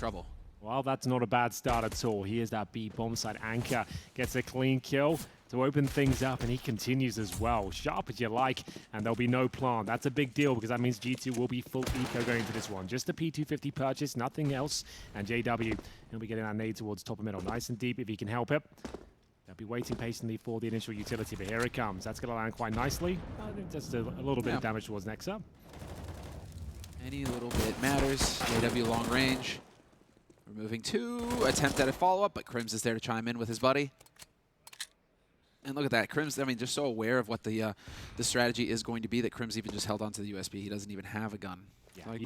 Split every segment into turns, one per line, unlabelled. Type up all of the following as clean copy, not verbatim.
trouble.
Well, that's not a bad start at all. Here's that B bomb side anchor. Gets a clean kill to open things up, and he continues as well. Sharp as you like, and there'll be no plant. That's a big deal because that means G2 will be full eco going into this one. Just a P250 purchase, nothing else. And JW, he'll be getting that nade towards top of middle. Nice and deep if he can help it. They'll be waiting patiently for the initial utility, but here it comes. That's going to land quite nicely. I think just a little bit of damage towards Nexa.
Any little bit matters. JW long range. Removing 2, attempt at a follow-up, but Crims is there to chime in with his buddy. And look at that, Crims, I mean, just so aware of what the strategy is going to be that Crims even just held onto the USB. He doesn't even have a gun.
Yeah,
Like,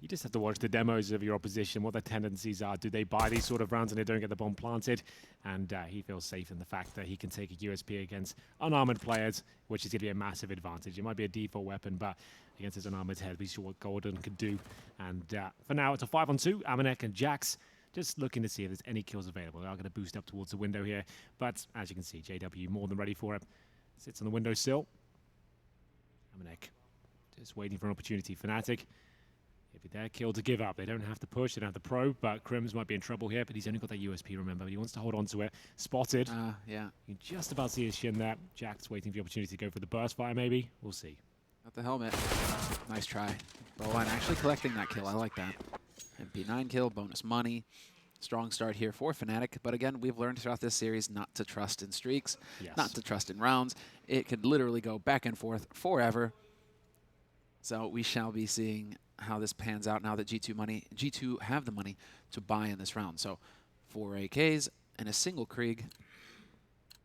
you just have to watch the demos of your opposition, what their tendencies are. Do they buy these sort of rounds and they don't get the bomb planted? And he feels safe in the fact that he can take a USP against unarmored players, which is going to be a massive advantage. It might be a default weapon, but against his unarmored head, we saw what Golden could do. And for now, it's a 5-on-2. fnatic and Jax just looking to see if there's any kills available. They are going to boost up towards the window here. But as you can see, JW more than ready for it. Sits on the windowsill. fnatic just waiting for an opportunity. fnatic, if they're killed to give up, they don't have to push, they don't have to probe, but Crims might be in trouble here, but he's only got that USP, remember, but he wants to hold on to it. Spotted.
yeah.
You can just about see his shin there. Jack's waiting for the opportunity to go for the burst fire, maybe. We'll see.
Got the helmet. Nice try. Broline actually collecting that kill. I like that. MP9 kill, bonus money. Strong start here for fnatic, but again, we've learned throughout this series not to trust in streaks, not to trust in rounds. It could literally go back and forth forever. So we shall be seeing how this pans out now that G2 have the money to buy in this round. So 4 AKs and a single Krieg.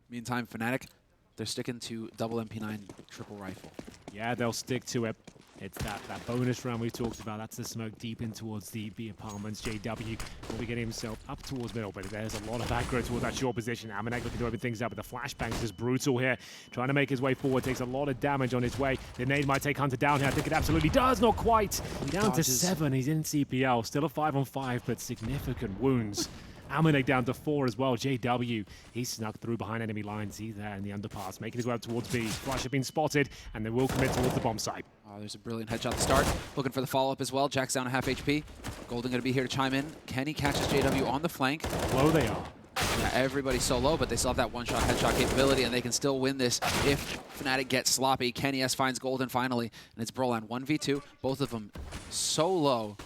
Meantime, fnatic, they're sticking to double MP9 triple rifle.
Yeah, they'll stick to it. It's that bonus round we talked about. That's the smoke deep in towards the B apartments. JW will be getting himself up towards middle, but there's a lot of aggro towards that short position. fnatic looking to open things up, but the flashbang is just brutal here. Trying to make his way forward, takes a lot of damage on his way. The nade might take Hunter down here. I think it absolutely does, not quite. Down to 7, he's in CPL. Still a 5-on-5, but significant wounds. fnatic down to 4 as well. JW, he snuck through behind enemy lines. He's there in the underpass, making his way up towards B. Flash has been spotted, and they will commit towards the bomb site.
Oh, there's a brilliant headshot to start. Looking for the follow-up as well. Jack's down to half HP. Golden going to be here to chime in. Kenny catches JW on the flank.
Low they are.
Yeah, everybody's so low, but they still have that one-shot headshot capability, and they can still win this if fnatic gets sloppy. Kenny S finds Golden finally, and it's Broline 1v2. Both of them so low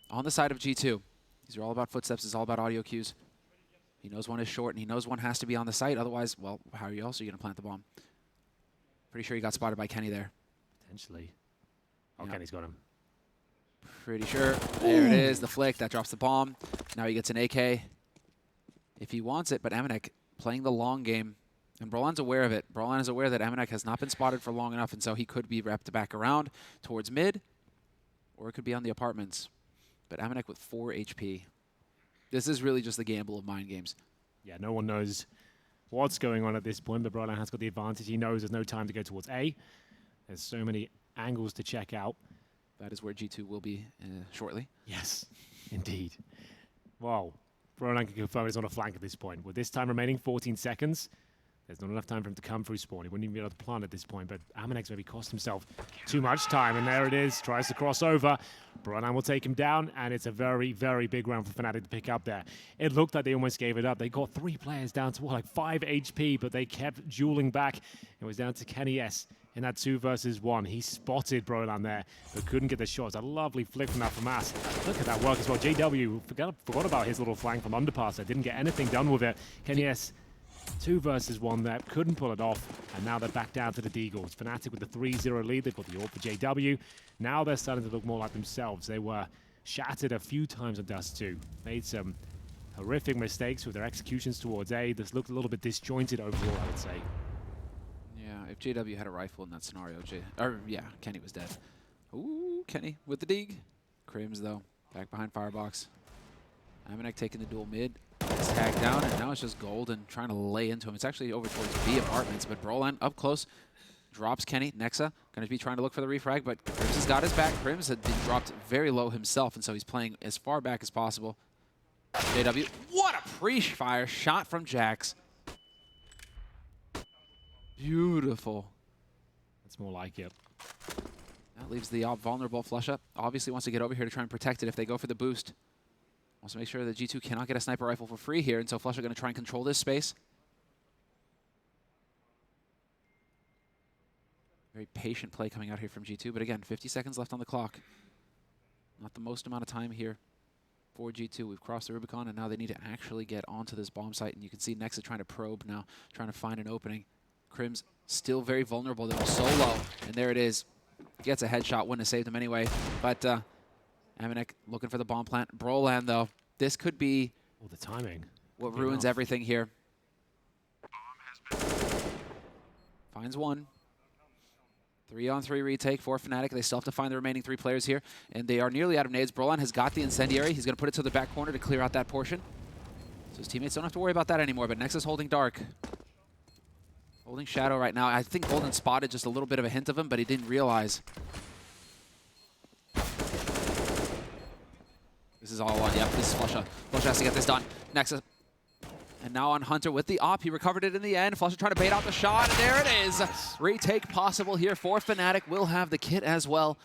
on the side of G2. These are all about footsteps. It's all about audio cues. He knows one is short, and he knows one has to be on the site. Otherwise, well, how are you also going to plant the bomb? Pretty sure he got spotted by Kenny there.
Potentially. Oh,
Yeah.
Kenny's got him.
Pretty sure. There it is, the flick. That drops the bomb. Now he gets an AK if he wants it, but fnatic playing the long game. And Broline's aware of it. Broline is aware that fnatic has not been spotted for long enough, and so he could be repped back around towards mid, or it could be on the apartments. But fnatic with 4 HP. This is really just the gamble of mind games.
Yeah, no one knows what's going on at this point, but Broline has got the advantage. He knows there's no time to go towards A. There's so many angles to check out.
That is where G2 will be shortly.
Yes, indeed. Wow. Broline can confirm he's on a flank at this point. With this time remaining, 14 seconds, there's not enough time for him to come through spawn. He wouldn't even be able to plant at this point, but fnatic's maybe cost himself too much time, and there it is. Tries to cross over. Broline will take him down, and it's a very, very big round for fnatic to pick up there. It looked like they almost gave it up. They got 3 players down to, what, like 5 HP, but they kept dueling back. It was down to Kenny S in that 2 versus 1. He spotted Broline there, but couldn't get the shots. A lovely flick from that FAMAS. Look at that work as well. JW forgot about his little flank from underpass. They didn't get anything done with it. Kenny S, 2 versus 1 there, couldn't pull it off, and now they're back down to the Deagles. fnatic with the 3-0 lead. They've got the AWP for JW. Now they're starting to look more like themselves. They were shattered a few times on Dust 2. Made some horrific mistakes with their executions towards A. This looked a little bit disjointed overall, I would say.
Yeah, if JW had a rifle in that scenario, Kenny was dead. Ooh, Kenny with the dig. Crims, though, back behind Firebox. fnatic taking the dual mid. It's tagged down, and now it's just Golden trying to lay into him. It's actually over towards B apartments, but Broline up close. Drops Kenny. Nexa going to be trying to look for the refrag, but Crims has got his back. Crims had been dropped very low himself, and so he's playing as far back as possible. JW, what a pre-fire shot from Jax. Beautiful.
That's more like it.
That leaves the vulnerable flush up. Obviously wants to get over here to try and protect it if they go for the boost. Also make sure that G2 cannot get a sniper rifle for free here, and so Flush are going to try and control this space. Very patient play coming out here from G2, but again, 50 seconds left on the clock. Not the most amount of time here for G2. We've crossed the Rubicon, and now they need to actually get onto this bomb site, and you can see Nexus trying to probe now, trying to find an opening. Crim's still very vulnerable, though, solo, and there it is. Gets a headshot, wouldn't have saved him anyway, but fnatic looking for the bomb plant. Brolan, though, this could be
the timing.
What ruins everything here. Finds one. 3-on-3 retake for Fnatic. They still have to find the remaining 3 players here, and they are nearly out of nades. Brolan has got the incendiary. He's going to put it to the back corner to clear out that portion. So his teammates don't have to worry about that anymore, but Nexus holding dark. Holding shadow right now. I think Golden spotted just a little bit of a hint of him, but he didn't realize. This is all on. Yep, this is Flusha. Flusha has to get this done. Nexus. And now on Hunter with the op. He recovered it in the end. Flusha trying to bait out the shot, and there it is. Retake possible here for Fnatic. Will have the kit as well.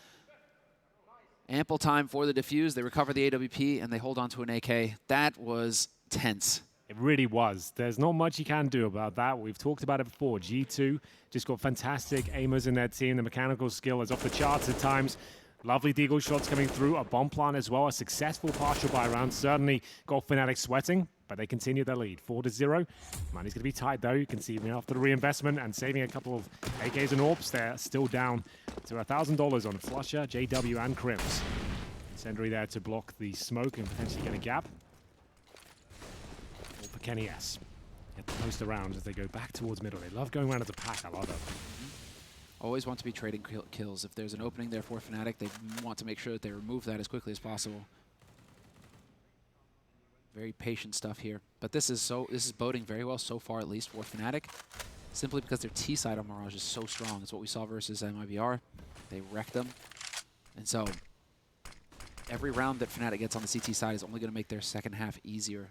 Ample time for the defuse. They recover the AWP, and they hold on to an AK. That was tense.
It really was. There's not much you can do about that. We've talked about it before. G2 just got fantastic aimers in their team. The mechanical skill is off the charts at times. Lovely deagle shots coming through. A bomb plant as well. A successful partial buy round. Certainly got Fnatic sweating, but they continue their lead. 4-0. Money's going to be tight, though. You can see after the reinvestment and saving a couple of AKs and AWPs, they're still down to $1,000 on Flusha, JW, and Crims. Incendiary there to block the smoke and potentially get a gap. All for Kenny S. Get the post around as they go back towards middle. They love going around as a pack. I love it.
Always want to be trading kills. If there's an opening there for Fnatic, they want to make sure that they remove that as quickly as possible. Very patient stuff here. But this is boding very well so far, at least for Fnatic, simply because their T side on Mirage is so strong. It's what we saw versus MIBR. They wrecked them. And so every round that Fnatic gets on the CT side is only going to make their second half easier.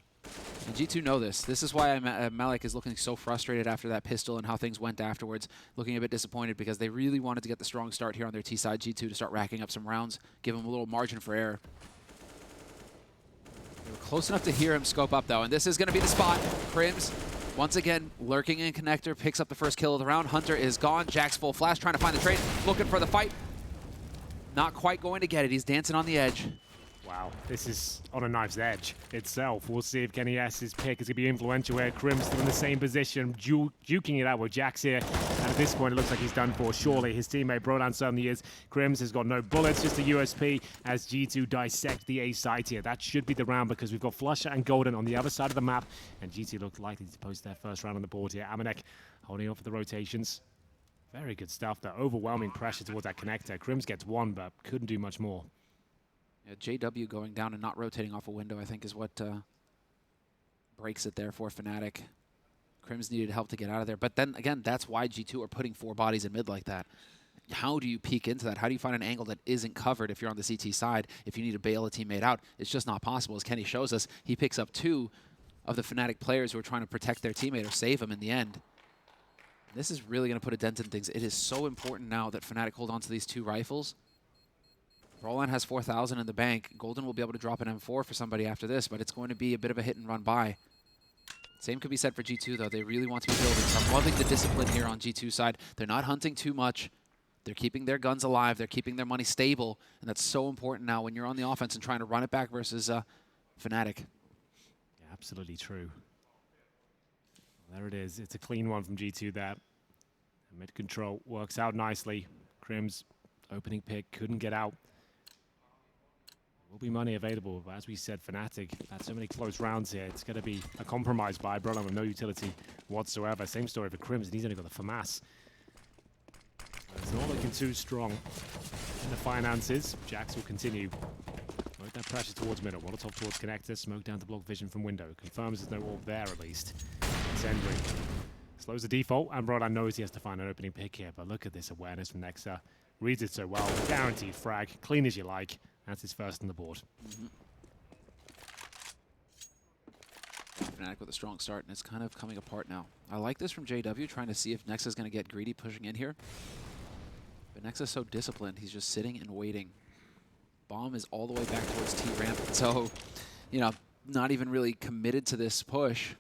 And G2 know this. This is why Malik is looking so frustrated after that pistol and how things went afterwards, looking a bit disappointed because they really wanted to get the strong start here on their T side, G2, to start racking up some rounds, give them a little margin for error. They were close enough to hear him scope up, though, and this is going to be the spot. Crims, once again, lurking in connector, picks up the first kill of the round. Hunter is gone. Jack's full flash, trying to find the trade, looking for the fight. Not quite going to get it. He's dancing on the edge.
Wow, this is on a knife's edge itself. We'll see if Kenny S's pick is going to be influential here. Crim's still in the same position, juking it out with Jax here. And at this point, it looks like he's done for. Surely his teammate, Brolan, certainly is. Crims has got no bullets, just a USP as G2 dissect the A site here. That should be the round because we've got Flusha and Golden on the other side of the map. And G2 look likely to post their first round on the board here. fnatic holding off for the rotations. Very good stuff. The overwhelming pressure towards that connector. Crims gets one, but couldn't do much more.
Yeah, JW going down and not rotating off a window, I think, is what breaks it there for Fnatic. Crims needed help to get out of there. But then, again, that's why G2 are putting 4 bodies in mid like that. How do you peek into that? How do you find an angle that isn't covered if you're on the CT side, if you need to bail a teammate out? It's just not possible. As Kenny shows us, he picks up 2 of the Fnatic players who are trying to protect their teammate or save him in the end. This is really going to put a dent in things. It is so important now that Fnatic hold on to these 2 rifles. Brolan has 4,000 in the bank. Golden will be able to drop an M4 for somebody after this, but it's going to be a bit of a hit and run by. Same could be said for G2, though. They really want to be building. So I'm loving the discipline here on G2 side. They're not hunting too much. They're keeping their guns alive. They're keeping their money stable. And that's so important now when you're on the offense and trying to run it back versus Fnatic.
Yeah, absolutely true. There it is. It's a clean one from G2 there. Mid control works out nicely. Crims opening pick couldn't get out. Will be money available, but as we said, Fnatic had so many close rounds here. It's going to be a compromise by Brolan with no utility whatsoever. Same story for Crims, and he's only got the FAMAS. It's not looking too strong in the finances. Jax will continue. Move that pressure towards middle. Molotov towards connector. Smoke down to block vision from window. Confirms there's no orb there at least. Incendiary slows the default, and Brolan knows he has to find an opening pick here. But look at this awareness from Nexa. Reads it so well. Guaranteed frag. Clean as you like. That's his first on the board.
Fnatic with a strong start, and it's kind of coming apart now. I like this from JW, trying to see if Nexa's going to get greedy pushing in here. But Nexa's so disciplined, he's just sitting and waiting. Bomb is all the way back towards T-ramp, so you know, not even really committed to this push.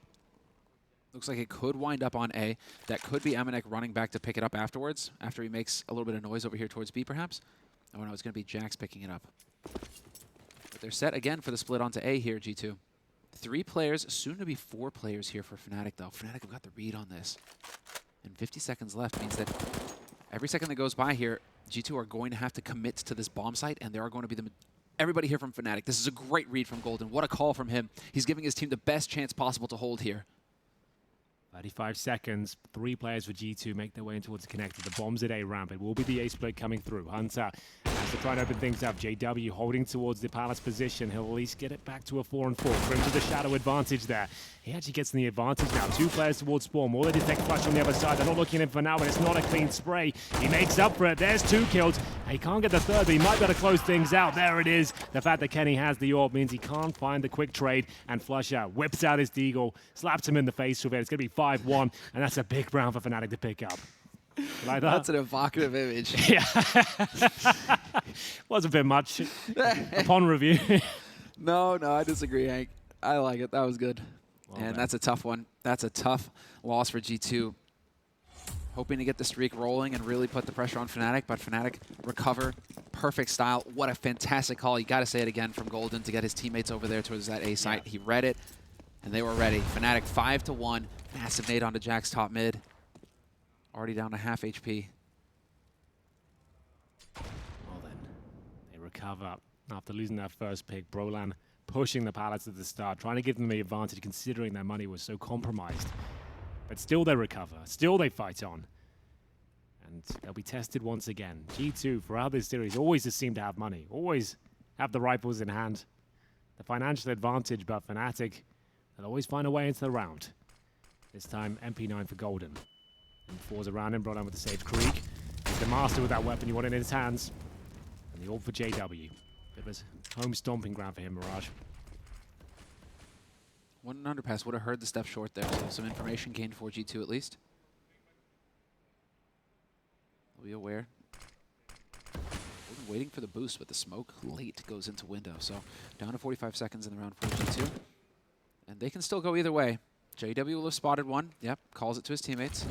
Looks like it could wind up on A. That could be Amanek running back to pick it up afterwards, after he makes a little bit of noise over here towards B, perhaps. Oh, no, it's going to be Jax picking it up. But they're set again for the split onto A here, G2. 3 players, soon to be 4 players here for fnatic, though. fnatic have got the read on this. And 50 seconds left means that every second that goes by here, G2 are going to have to commit to this bomb site, and there are going to be everybody here from fnatic. This is a great read from Golden. What a call from him. He's giving his team the best chance possible to hold here.
35 seconds, 3 players for G2 make their way in towards the connector. The bomb's at A ramp. It will be the A split coming through. Hunter has to try and open things up. JW holding towards the Palace position. He'll at least get it back to a 4-4. Crim to the shadow advantage there. He actually gets in the advantage now. 2 players towards Spawn. More they detect Flush on the other side. They're not looking in for now, but it's not a clean spray. He makes up for it. There's 2 kills. He can't get the third, but he might be able to close things out. There it is. The fact that Kenny has the orb means he can't find the quick trade, and Flusher whips out his deagle, slaps him in the face with it. It's going to be 5-1, and that's a big round for fnatic to pick up. Like that?
That's an evocative image.
Yeah. Was a bit much upon review.
No, I disagree, Hank. I like it. That was good.
Well
and
done.
that's a tough one. That's a tough loss for G2. Hoping to get the streak rolling and really put the pressure on fnatic, but fnatic recover. Perfect style. What a fantastic call. You got to say it again from Golden to get his teammates over there towards that A site. Yeah. He read it, and they were ready. fnatic 5-1. Massive nade onto Jack's top mid. Already down to half HP.
Well then, they recover after losing their first pick. Brolan pushing the Palace at the start, trying to give them the advantage considering their money was so compromised. But still they recover, still they fight on. And they'll be tested once again. G2, throughout this series, always just seem to have money, always have the rifles in hand. The financial advantage, but fnatic, they'll always find a way into the round. This time, MP9 for Golden. And 4's around him, brought on with the save Krieg. He's the master with that weapon, you want it in his hands. And the orb for JW. Bit of a home stomping ground for him, Mirage.
One underpass would have heard the step short there, so some information gained for G2 at least. We'll be aware. Waiting for the boost, but the smoke late goes into window. So down to 45 seconds in the round for G2. And they can still go either way. JW will have spotted one. Yep, calls it to his teammates.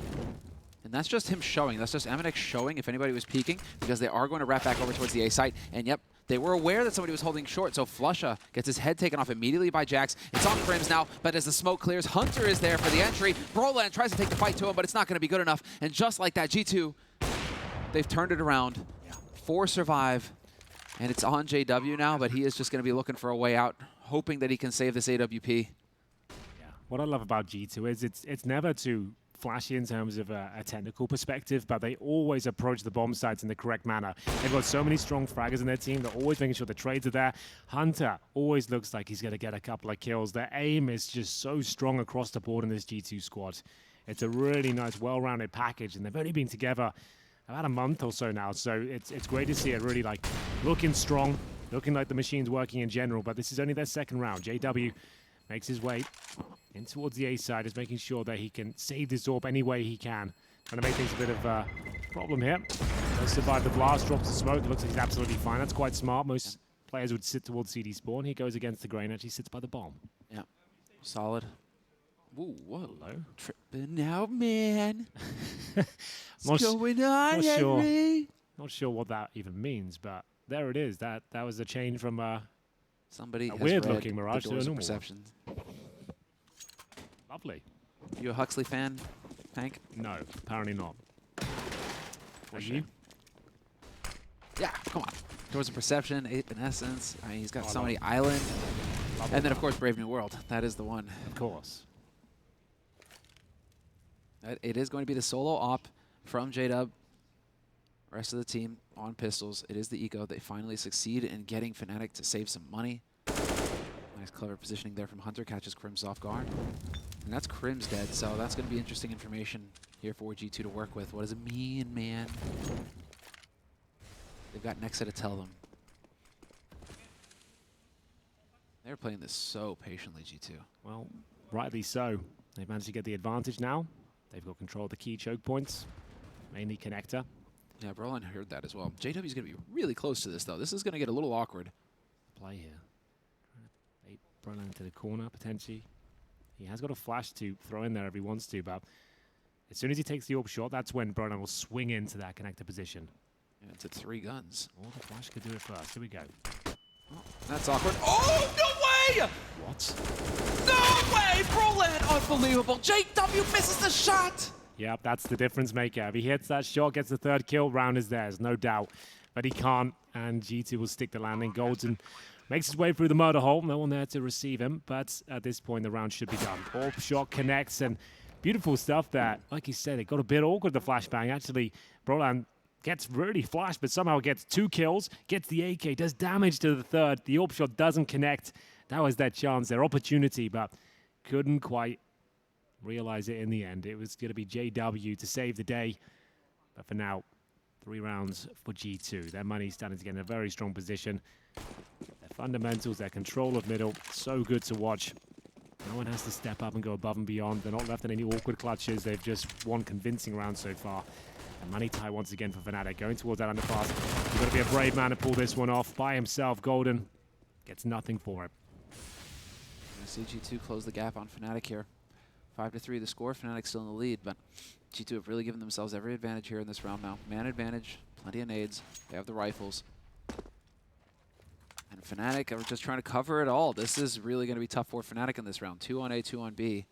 And that's just him showing. That's just Amanek showing if anybody was peeking, because they are going to wrap back over towards the A site. And yep, they were aware that somebody was holding short, so Flusha gets his head taken off immediately by Jax. It's on Crims now, but as the smoke clears, Hunter is there for the entry. Brolan tries to take the fight to him, but it's not going to be good enough. And just like that, G2, they've turned it around. 4 survive, and it's on JW now, but he is just going to be looking for a way out, hoping that he can save this AWP.
Yeah, what I love about G2 is it's never too flashy in terms of a technical perspective, but they always approach the bomb sites in the correct manner. They've got so many strong fraggers in their team. They're always making sure the trades are there. Hunter always looks like he's going to get a couple of kills. Their aim is just so strong across the board in this G2 squad. It's a really nice, well-rounded package, and they've only been together about a month or so now, so it's great to see it really like looking strong, looking like the machine's working in general, but this is only their second round. JW makes his way in towards the A side, is making sure that he can save this orb any way he can. Trying to make things a bit of a problem here. Does survive the blast, drops the smoke. It looks like he's absolutely fine. That's quite smart. Most players would sit towards CD spawn. He goes against the grain, actually sits by the bomb.
Yeah, solid. Ooh, whoa.
Hello.
Tripping out, man.
Not
What's going on, Henry?
Not sure what that even means, but there it is. That was a change from
Somebody
a
has
weird-looking
read
Mirage
the
to a
doors of
normal
perception.
Lovely.
You a Huxley fan, Hank?
No, apparently not. Are you?
Yeah, come on. Doors of Perception, Ape in Essence. I mean, he's got so many
it.
Island.
Love
And then,
it.
of course, Brave New World. That is the one.
Of course.
It is going to be the solo op from J-Dub. Rest of the team on pistols. It is the eco. They finally succeed in getting fnatic to save some money. Nice clever positioning there from Hunter. Catches Crims off guard. And that's Crims dead, so that's going to be interesting information here for G2 to work with. What does it mean, man? They've got Nexa to tell them. They're playing this so patiently, G2.
Well, rightly so. They've managed to get the advantage now. They've got control of the key choke points, mainly connector.
Yeah, Brolan heard that as well. JW's going to be really close to this, though. This is going to get a little awkward.
Play here. They Brolan to the corner, potentially. He has got a flash to throw in there if he wants to, but as soon as he takes the AWP shot, that's when Brolan will swing into that connector position.
Yeah, it's at 3 guns.
Or the flash could do it first. Here we go.
Oh, that's awkward. Oh, no way!
What?
No way! Brolan, unbelievable. JW misses the shot!
Yep, that's the difference maker. If he hits that shot, gets the 3rd kill, round is theirs, no doubt. But he can't, and G2 will stick the landing. Golden makes his way through the murder hole. No one there to receive him, but at this point, the round should be done. AWP shot connects, and beautiful stuff there. Like you said, it got a bit awkward, the flashbang. Actually, Brolan gets really flashed, but somehow gets 2 kills, gets the AK, does damage to the 3rd. The AWP shot doesn't connect. That was their chance, their opportunity, but couldn't quite realize it in the end. It was going to be JW to save the day. But for now, 3 rounds for G2. Their money's starting to get in a very strong position. Their fundamentals, their control of middle, so good to watch. No one has to step up and go above and beyond. They're not left in any awkward clutches. They've just won convincing rounds so far. And money tie once again for fnatic. Going towards that underpass. You've got to be a brave man to pull this one off by himself. Golden gets nothing for it.
CG2 close the gap on fnatic here. 5-3 the score. fnatic still in the lead, but G2 have really given themselves every advantage here in this round now. Man advantage, plenty of nades. They have the rifles. And fnatic are just trying to cover it all. This is really going to be tough for fnatic in this round. 2 on A, 2 on B.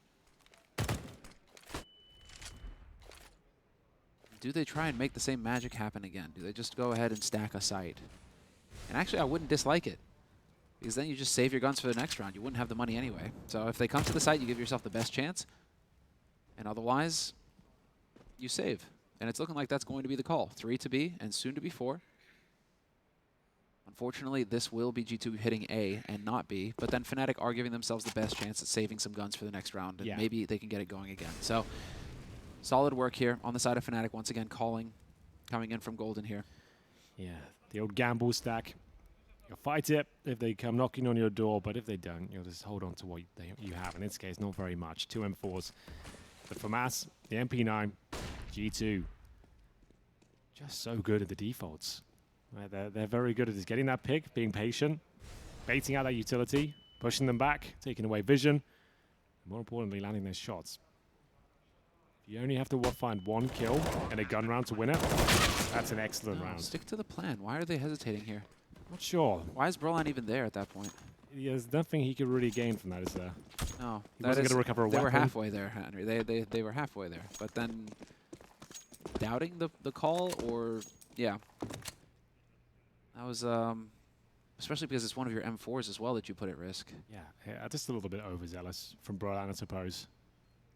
Do they try and make the same magic happen again? Do they just go ahead and stack a site? And actually, I wouldn't dislike it, because then you just save your guns for the next round. You wouldn't have the money anyway. So if they come to the site, you give yourself the best chance. And otherwise, you save. And it's looking like that's going to be the call. 3 to B and soon to be 4. Unfortunately, this will be G2 hitting A and not B. But then fnatic are giving themselves the best chance at saving some guns for the next round. And maybe they can get it going again. So solid work here on the side of fnatic. Once again, coming in from Golden here.
Yeah, the old gamble stack. You'll fight it if they come knocking on your door, but if they don't, you'll just hold on to what you have. In this case, not very much. 2 M4s. But for Mass, the MP9, G2, just so good at the defaults. They're very good at just getting that pick, being patient, baiting out that utility, pushing them back, taking away vision, and more importantly, landing their shots. You only have to find 1 kill in a gun round to win it. That's an excellent round.
Stick to the plan. Why are they hesitating here?
Not sure.
Why is Brolan even there at that point?
There's nothing he could really gain from that, is there?
No.
He wasn't going to recover a weapon.
They were halfway there, Henry. They were halfway there. But then doubting the call, or yeah. That was especially because it's one of your M4s as well that you put at risk.
Yeah, just a little bit overzealous from Brolan, I suppose.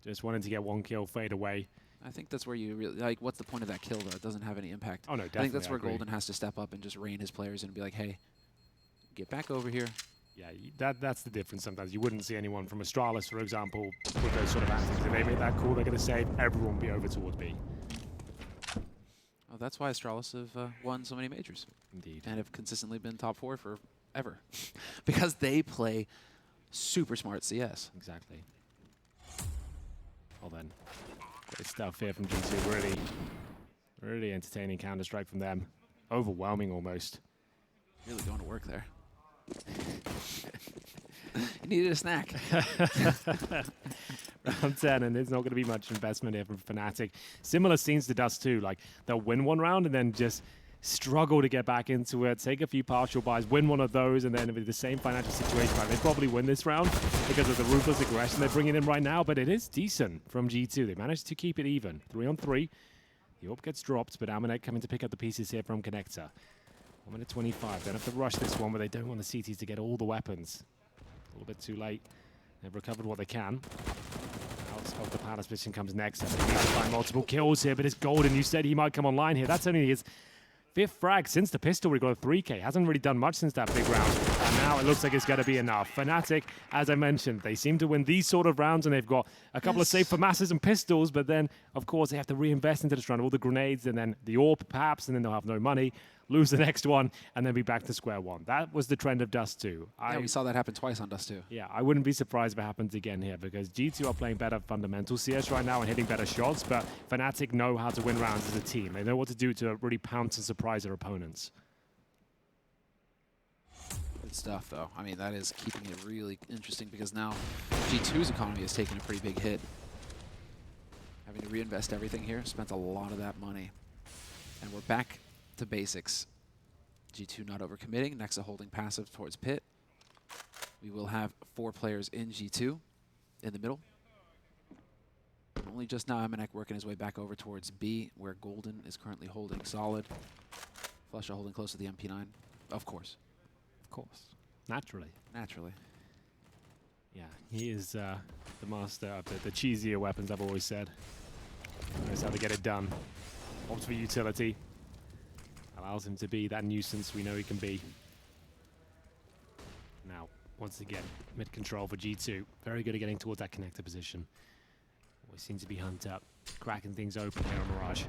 Just wanting to get 1 kill, fade away.
I think that's where you really, like, what's the point of that kill, though? It doesn't have any impact.
Oh, no, definitely.
I think that's where Golden has to step up and just rein his players in and be like, hey, get back over here.
Yeah, that's the difference sometimes. You wouldn't see anyone from Astralis, for example, with those sort of antics. If they make that call, they're going to save, everyone will be over towards B.
Oh, that's why Astralis have won so many majors.
Indeed.
And have consistently been top 4 forever. Because they play super smart CS.
Exactly. Well then, great stuff here from G2. Really entertaining Counter-Strike from them. Overwhelming almost.
Really going to work there. You needed a snack.
Round 10, and there's not going to be much investment here from fnatic. Similar scenes to Dust 2. Like, they'll win 1 round and then just struggle to get back into it, take a few partial buys, win 1 of those, and then with the same financial situation, they probably win this round because of the ruthless aggression they're bringing in right now, but it is decent from G2. They managed to keep it even. 3 on 3. The AWP gets dropped, but Amanek coming to pick up the pieces here from Connector. 1 minute 25. Don't have to rush this one, but they don't want the CTs to get all the weapons. A little bit too late. They've recovered what they can. Out of the Palace position comes next. They need to find multiple kills here, but it's Golden. You said he might come online here. That's only his 5th frag since the pistol. We got a 3K. Hasn't really done much since that big round. And now it looks like it's going to be enough. fnatic, as I mentioned, they seem to win these sort of rounds, and they've got a couple of safe for masses and pistols, but then, of course, they have to reinvest into this round. All the grenades, and then the AWP, perhaps, and then they'll have no money. Lose the next one, and then be back to square one. That was the trend of Dust 2.
Yeah, we saw that happen twice on Dust 2.
Yeah, I wouldn't be surprised if it happens again here, because G2 are playing better fundamental CS right now and hitting better shots, but fnatic know how to win rounds as a team. They know what to do to really pounce and surprise their opponents.
Good stuff, though. I mean, that is keeping it really interesting because now G2's economy has taken a pretty big hit. Having to reinvest everything here, spent a lot of that money. And we're back to basics. G2 not overcommitting, Nexa holding passive towards pit. We will have 4 players in G2 in the middle. Only just now fnatic working his way back over towards B, where Golden is currently holding solid. flusha holding close to the MP9, of course.
Of course. Naturally.
Naturally.
Yeah, he is the master of the cheesier weapons, I've always said. Knows how to get it done. Opts for utility. Allows him to be that nuisance we know he can be. Now, once again, mid control for G2. Very good at getting towards that connector position. Always seems to be Hunt up, cracking things open here on Mirage.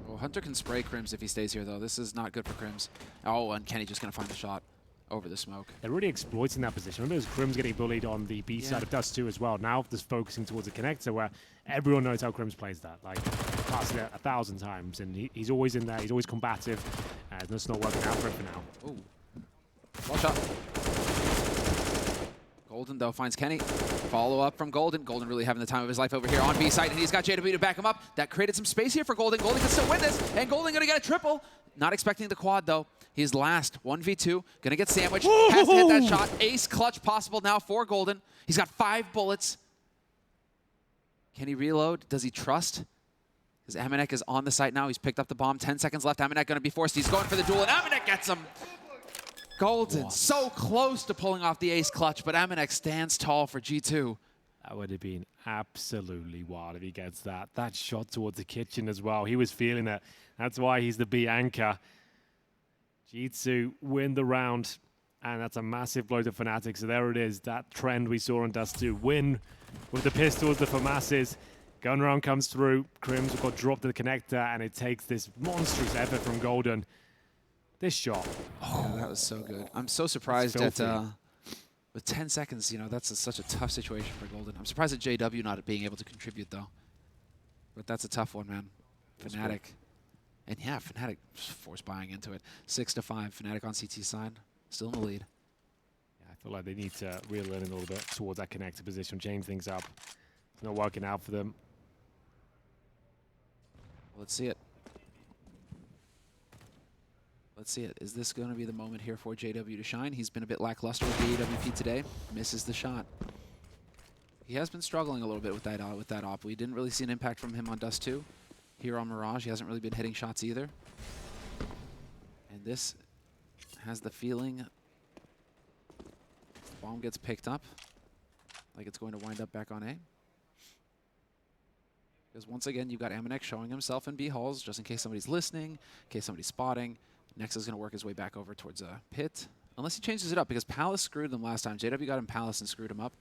Well, Hunter can spray Crims if he stays here, though. This is not good for Crims. Oh, and Kenny just going to find the shot over the smoke.
They're really exploiting that position. Remember, there's Crims getting bullied on the B side of Dust 2 as well. Now just focusing towards the connector where everyone knows how Crims plays that. Like, passed it 1,000 times, and he's always in there. He's always combative. It's not working out for him for now.
Ooh. Well shot. Golden, though, finds Kenny. Follow up from Golden. Golden really having the time of his life over here on B side, and he's got JW to back him up. That created some space here for Golden. Golden can still win this, and Golden going to get a triple. Not expecting the quad, though. He's last, 1v2, going to get sandwiched. Has to hit that shot. Ace clutch possible now for Golden. He's got 5 bullets. Can he reload? Does he trust? Because fnatic is on the site now. He's picked up the bomb. 10 seconds left. fnatic going to be forced. He's going for the duel, and fnatic gets him. Golden so close to pulling off the ace clutch, but fnatic stands tall for G2.
That would have been absolutely wild if he gets that. That shot towards the kitchen as well. He was feeling it. That's why he's the B anchor. G2 win the round, and that's a massive blow to fnatic. So there it is, that trend we saw on Dust 2. Win with the pistols, the FAMASes. Gun round comes through. Crims got dropped to the connector, and it takes this monstrous effort from Golden. This shot.
Oh, that was so good. I'm so surprised that with 10 seconds, you know, that's such a tough situation for Golden. I'm surprised at JW not being able to contribute, though. But that's a tough one, man. fnatic. And yeah, fnatic just force buying into it. 6-5, fnatic on CT side, still in the lead.
Yeah, I feel like they need to reel in a little bit towards that connector position, change things up. It's not working out for them.
Let's see it. Let's see it. Is this going to be the moment here for JW to shine? He's been a bit lackluster with the AWP today. Misses the shot. He has been struggling a little bit with that op. We didn't really see an impact from him on Dust 2. Here on Mirage, he hasn't really been hitting shots either. And this has the feeling the bomb gets picked up, like it's going to wind up back on A. Because once again, you've got fnatic showing himself in B halls, just in case somebody's listening, in case somebody's spotting. Nexa's going to work his way back over towards a pit. Unless he changes it up, because Palace screwed them last time. JW got him Palace and screwed him up.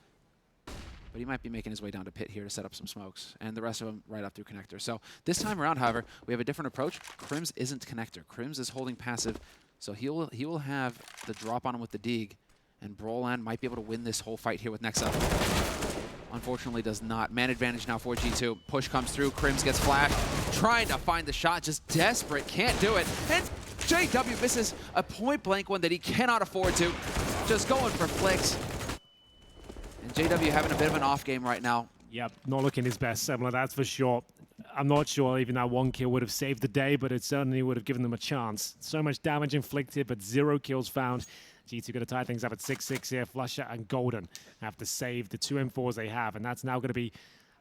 But he might be making his way down to pit here to set up some smokes. And the rest of them right up through connector. So this time around, however, we have a different approach. Crims isn't connector. Crims is holding passive. So he will have the drop on him with the dig. And Brolan might be able to win this whole fight here with Nexa. Unfortunately does not. Man advantage now for G2. Push comes through. Crims gets flashed. Trying to find the shot. Just desperate. Can't do it. And JW misses a point-blank one that he cannot afford to. Just going for flicks. And JW having a bit of an off game right now.
Yep, not looking his best, Semler, that's for sure. I'm not sure even that 1 kill would have saved the day, but it certainly would have given them a chance. So much damage inflicted, but 0 kills found. G2 going to tie things up at 6-6 here. flusha and Golden have to save the 2 M4s they have, and that's now going to be,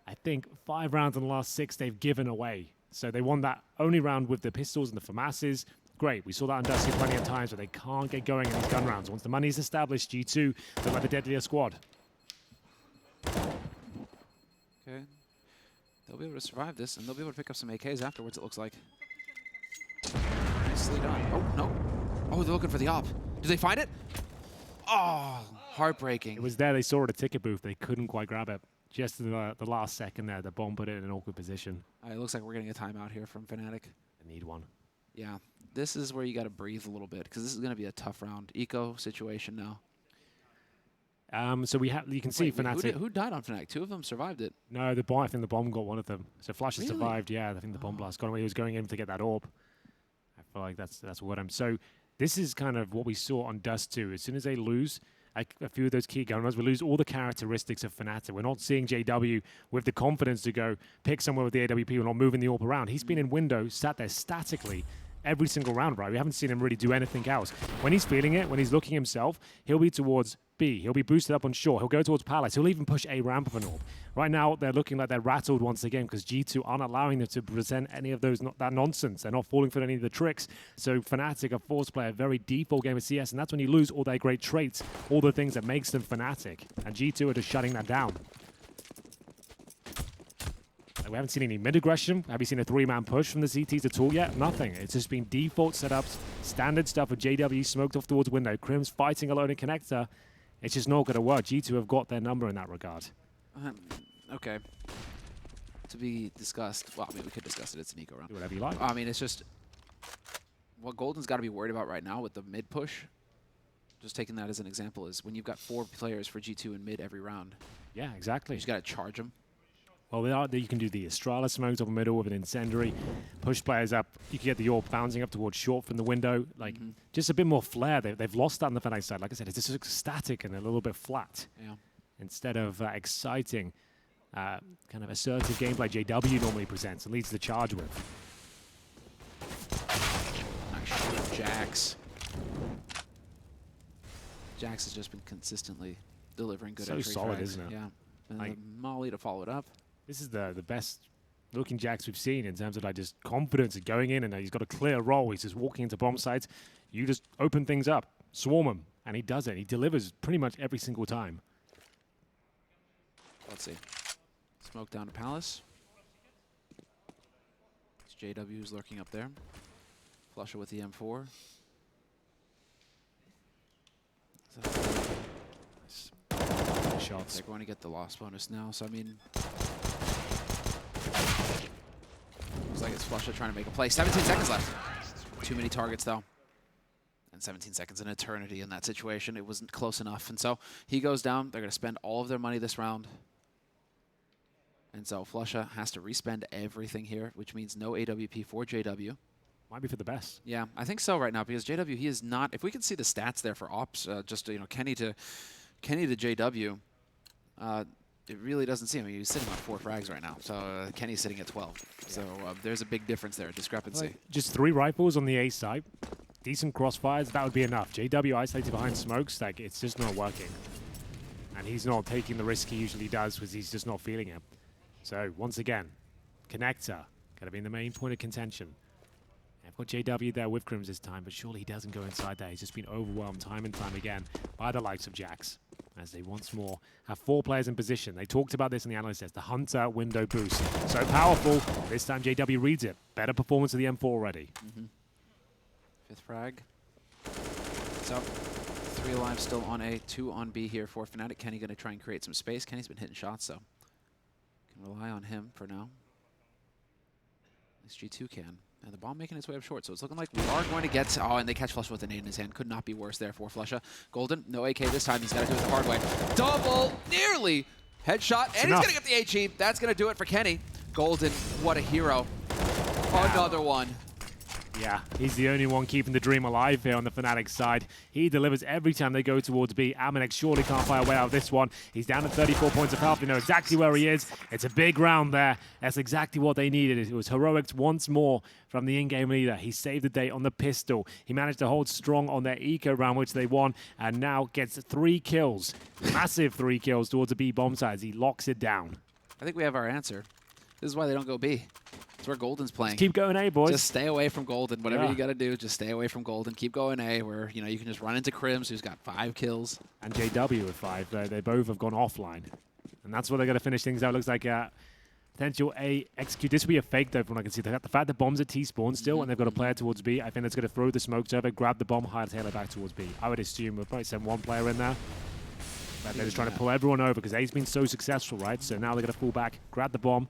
I think, 5 rounds in the last 6 they've given away. So they won that only round with the pistols and the FAMASes. Great, we saw that on Dusty plenty of times, but they can't get going in these gun rounds. Once the money's established, G2 look like the deadlier squad.
Okay. They'll be able to survive this, and they'll be able to pick up some AKs afterwards, it looks like. Nicely done. Oh, no. Oh, they're looking for the op. Did they find it? Oh, heartbreaking.
It was there. They saw it at a ticket booth. They couldn't quite grab it. Just in the last second there, the bomb put it in an awkward position.
It looks like we're getting a timeout here from fnatic.
They need one.
Yeah. This is where you got to breathe a little bit, because this is going to be a tough round. Eco situation now.
So we have, you can see fnatic.
Who died on fnatic? 2 of them survived it.
No, the bomb. I think the bomb got one of them. So flusha survived. Yeah, I think the bomb blast got away. He was going in to get that orb. I feel like that's what I'm. So This is kind of what we saw on Dust 2. As soon as they lose a few of those key gun runs, we lose all the characteristics of fnatic. We're not seeing JW with the confidence to go pick somewhere with the AWP. We're not moving the AWP around. He's been in window, sat there statically every single round, right? We haven't seen him really do anything else. When he's feeling it, when he's looking himself, he'll be towards B. He'll be boosted up on short. He'll go towards Palace. He'll even push A ramp of an AWP. Right now, they're looking like they're rattled once again because G2 aren't allowing them to present any of that nonsense. They're not falling for any of the tricks. So Fnatic are forced to play a very default game of CS, and that's when you lose all their great traits, all the things that makes them Fnatic. And G2 are just shutting that down. We haven't seen any mid-aggression. Have you seen a three-man push from the CTs at all yet? Nothing. It's just been default setups, standard stuff with JW smoked off towards window. Crim's fighting alone in connector. It's just not going to work. G2 have got their number in that regard.
Okay. To be discussed. Well, I mean, we could discuss it. It's an eco round.
Do whatever you like.
I mean, it's just what Golden's got to be worried about right now with the mid push. Just taking that as an example is when you've got 4 players for G2 in mid every round.
Yeah, exactly.
You just got to charge them.
Well, you can do the Estrella smokes over middle with an incendiary, push players up. You can get the AWP bouncing up towards short from the window. Like, just a bit more flair. They've lost that on the Fnatic side. Like I said, it's just static and a little bit flat. Yeah. Instead of exciting, kind of assertive gameplay JW normally presents and leads the charge with.
Nice shot, Jax. Jax has just been consistently delivering good entry
solid,
frags.
Isn't it?
Yeah. And the Molly to follow it up.
This is the best looking Jax we've seen in terms of like just confidence and going in, and he's got a clear role. He's just walking into bomb sites. You just open things up, swarm him, and he does it. He delivers pretty much every single time.
Let's see. Smoke down to Palace. It's JW's lurking up there. Flusher with the M4.
Shots.
They're going to get the loss bonus now, so I mean... Looks like it's Flusha trying to make a play. 17 seconds left. Too many targets, though. And 17 seconds, an eternity in that situation. It wasn't close enough. And so he goes down. They're going to spend all of their money this round. And so Flusha has to respend everything here, which means no AWP for JW.
Might be for the best.
Yeah, I think so right now, because JW, he is not... If we can see the stats there for Ops, just, you know, Kenny to JW, it really doesn't seem. I mean, he's sitting on 4 frags right now, so Kenny's sitting at 12. Yeah. So there's a big difference there, a discrepancy.
Like, just 3 rifles on the A side, decent crossfires, that would be enough. JW isolated behind smokes, like it's just not working. And he's not taking the risk he usually does because he's just not feeling it. So once again, connector, gotta be in the main point of contention. I've got JW there with Crims this time, but surely he doesn't go inside there. He's just been overwhelmed time and time again by the likes of Jax, as they once more have 4 players in position. They talked about this in the analyst test, the Hunter window boost. So powerful. This time JW reads it. Better performance of the M4 already.
5th frag. So 3 alive still on A, 2 on B here for Fnatic. Kenny going to try and create some space. Kenny's been hitting shots, so can rely on him for now. At least G2 can. And the bomb making its way up short, so it's looking like we are going to get... Oh, and they catch Flusha with an 8 in his hand. Could not be worse there for Flusha. Golden, no AK this time. He's got to do it the hard way. Double, nearly headshot, and he's going to get the HE. That's going to do it for Kenny. Golden, what a hero. Another one.
Yeah, he's the only one keeping the dream alive here on the Fnatic side. He delivers every time they go towards B. Amanek surely can't fire way out of this one. He's down to 34 points of health. They know exactly where he is. It's a big round there. That's exactly what they needed. It was heroics once more from the in-game leader. He saved the day on the pistol. He managed to hold strong on their eco round, which they won, and now gets 3 kills. Massive 3 kills towards the B bomb side as he locks it down.
I think we have our answer. This is why they don't go B. It's where Golden's playing.
Just keep going A, boys.
Just stay away from Golden. Whatever you got to do, just stay away from Golden. Keep going A, where you know you can just run into Crims, who's got 5 kills.
And JW with 5. They both have gone offline. And that's where they're going to finish things out. Looks like potential A execute. This will be a fake, though, from what I can see. They got the fact that bomb's at T spawn still, and they've got a player towards B. I think that's going to throw the smoke server, grab the bomb, hightail it back towards B. I would assume we'll probably send 1 player in there. But they're just trying to pull everyone over because A's been so successful, right? So now they're going to pull back, grab the bomb,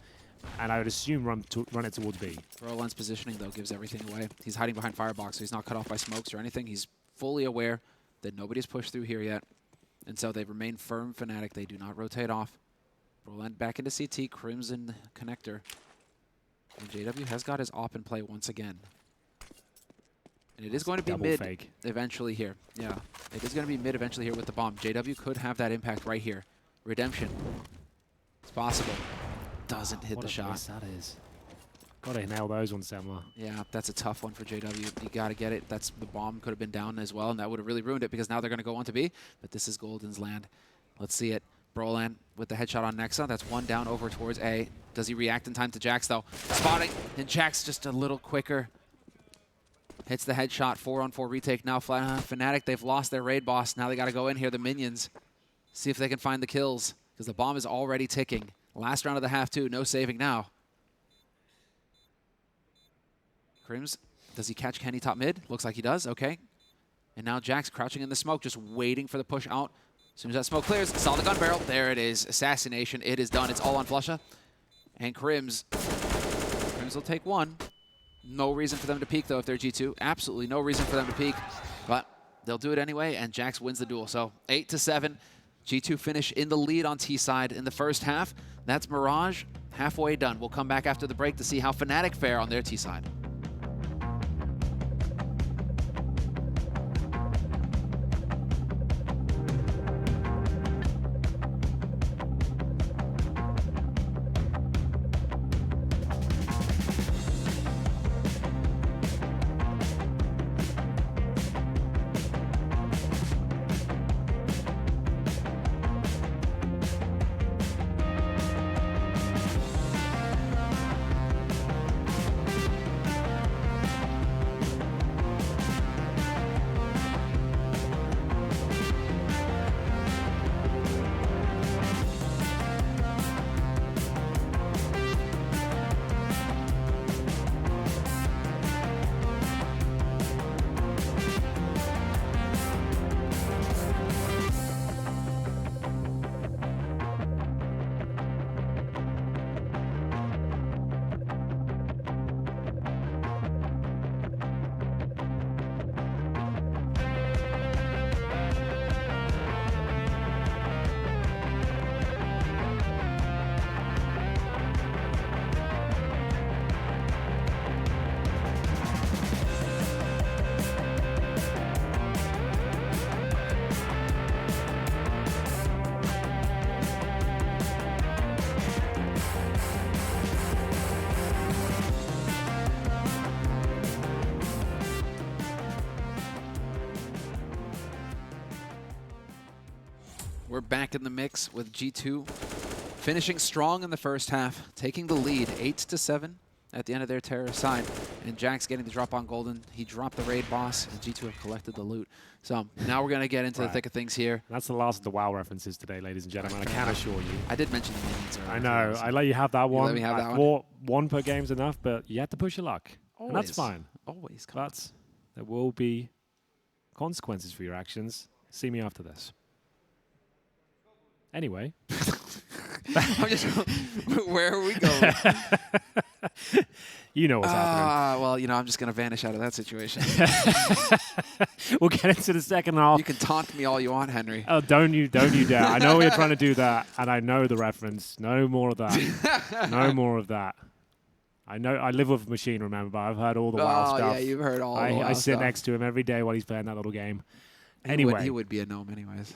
and I would assume run it towards B.
Roland's positioning, though, gives everything away. He's hiding behind Firebox, so he's not cut off by smokes or anything. He's fully aware that nobody's pushed through here yet. And so they remain firm Fnatic. They do not rotate off. Roland back into CT, Crimson connector. And JW has got his op in play once again. And it is going to be mid eventually here. Yeah, it is going to be mid eventually here with the bomb. JW could have that impact right here. Redemption. It's possible. Doesn't hit the shot.
That is. Gotta nail those ones, Semler.
Yeah, that's a tough one for JW. You gotta get it. That's the bomb could have been down as well, and that would have really ruined it because now they're gonna go on to B. But this is Golden's land. Let's see it. Brolan with the headshot on Nexa. That's one down over towards A. Does he react in time to Jax though? Spotting, and Jax just a little quicker. Hits the headshot, 4-on-4 retake now. Fnatic, they've lost their raid boss. Now they got to go in here, the minions. See if they can find the kills, because the bomb is already ticking. Last round of the half, too. No saving now. Crims, does he catch Kenny top mid? Looks like he does. Okay. And now Jax crouching in the smoke, just waiting for the push out. As soon as that smoke clears, saw the gun barrel. There it is. Assassination. It is done. It's all on Flusha. And Crims will take one. No reason for them to peek, though, if they're G2. Absolutely no reason for them to peek. But they'll do it anyway, and Jax wins the duel. So 8-7. G2 finish in the lead on T side in the first half. That's Mirage halfway done. We'll come back after the break to see how Fnatic fare on their T side. We're back in the mix with G2 finishing strong in the first half, taking the lead 8-7 at the end of their terror side. And Jax getting the drop on Golden. He dropped the raid boss, and G2 have collected the loot. So now we're going to get into the thick of things here.
That's the last of the WoW references today, ladies and gentlemen. I can assure you.
I did mention the minions earlier.
I know. I let you have that one.
Let me have that
thought one per game's enough, but you had to push your luck.
Always.
And that's fine.
Always.
But there will be consequences for your actions. See me after this. Anyway.
I'm just, where are we going?
You know what's happening.
Well, you know, I'm just going to vanish out of that situation.
We'll get into the second half.
You can taunt me all you want, Henry.
Oh, don't you dare. I know you're trying to do that, and I know the reference. No more of that. No more of that. I know. I live with a machine, remember, but I've heard all the WoW stuff.
Yeah, you've heard all the WoW
I sit
stuff.
next to him every day while he's playing that little game. Anyway.
He would be a gnome anyways.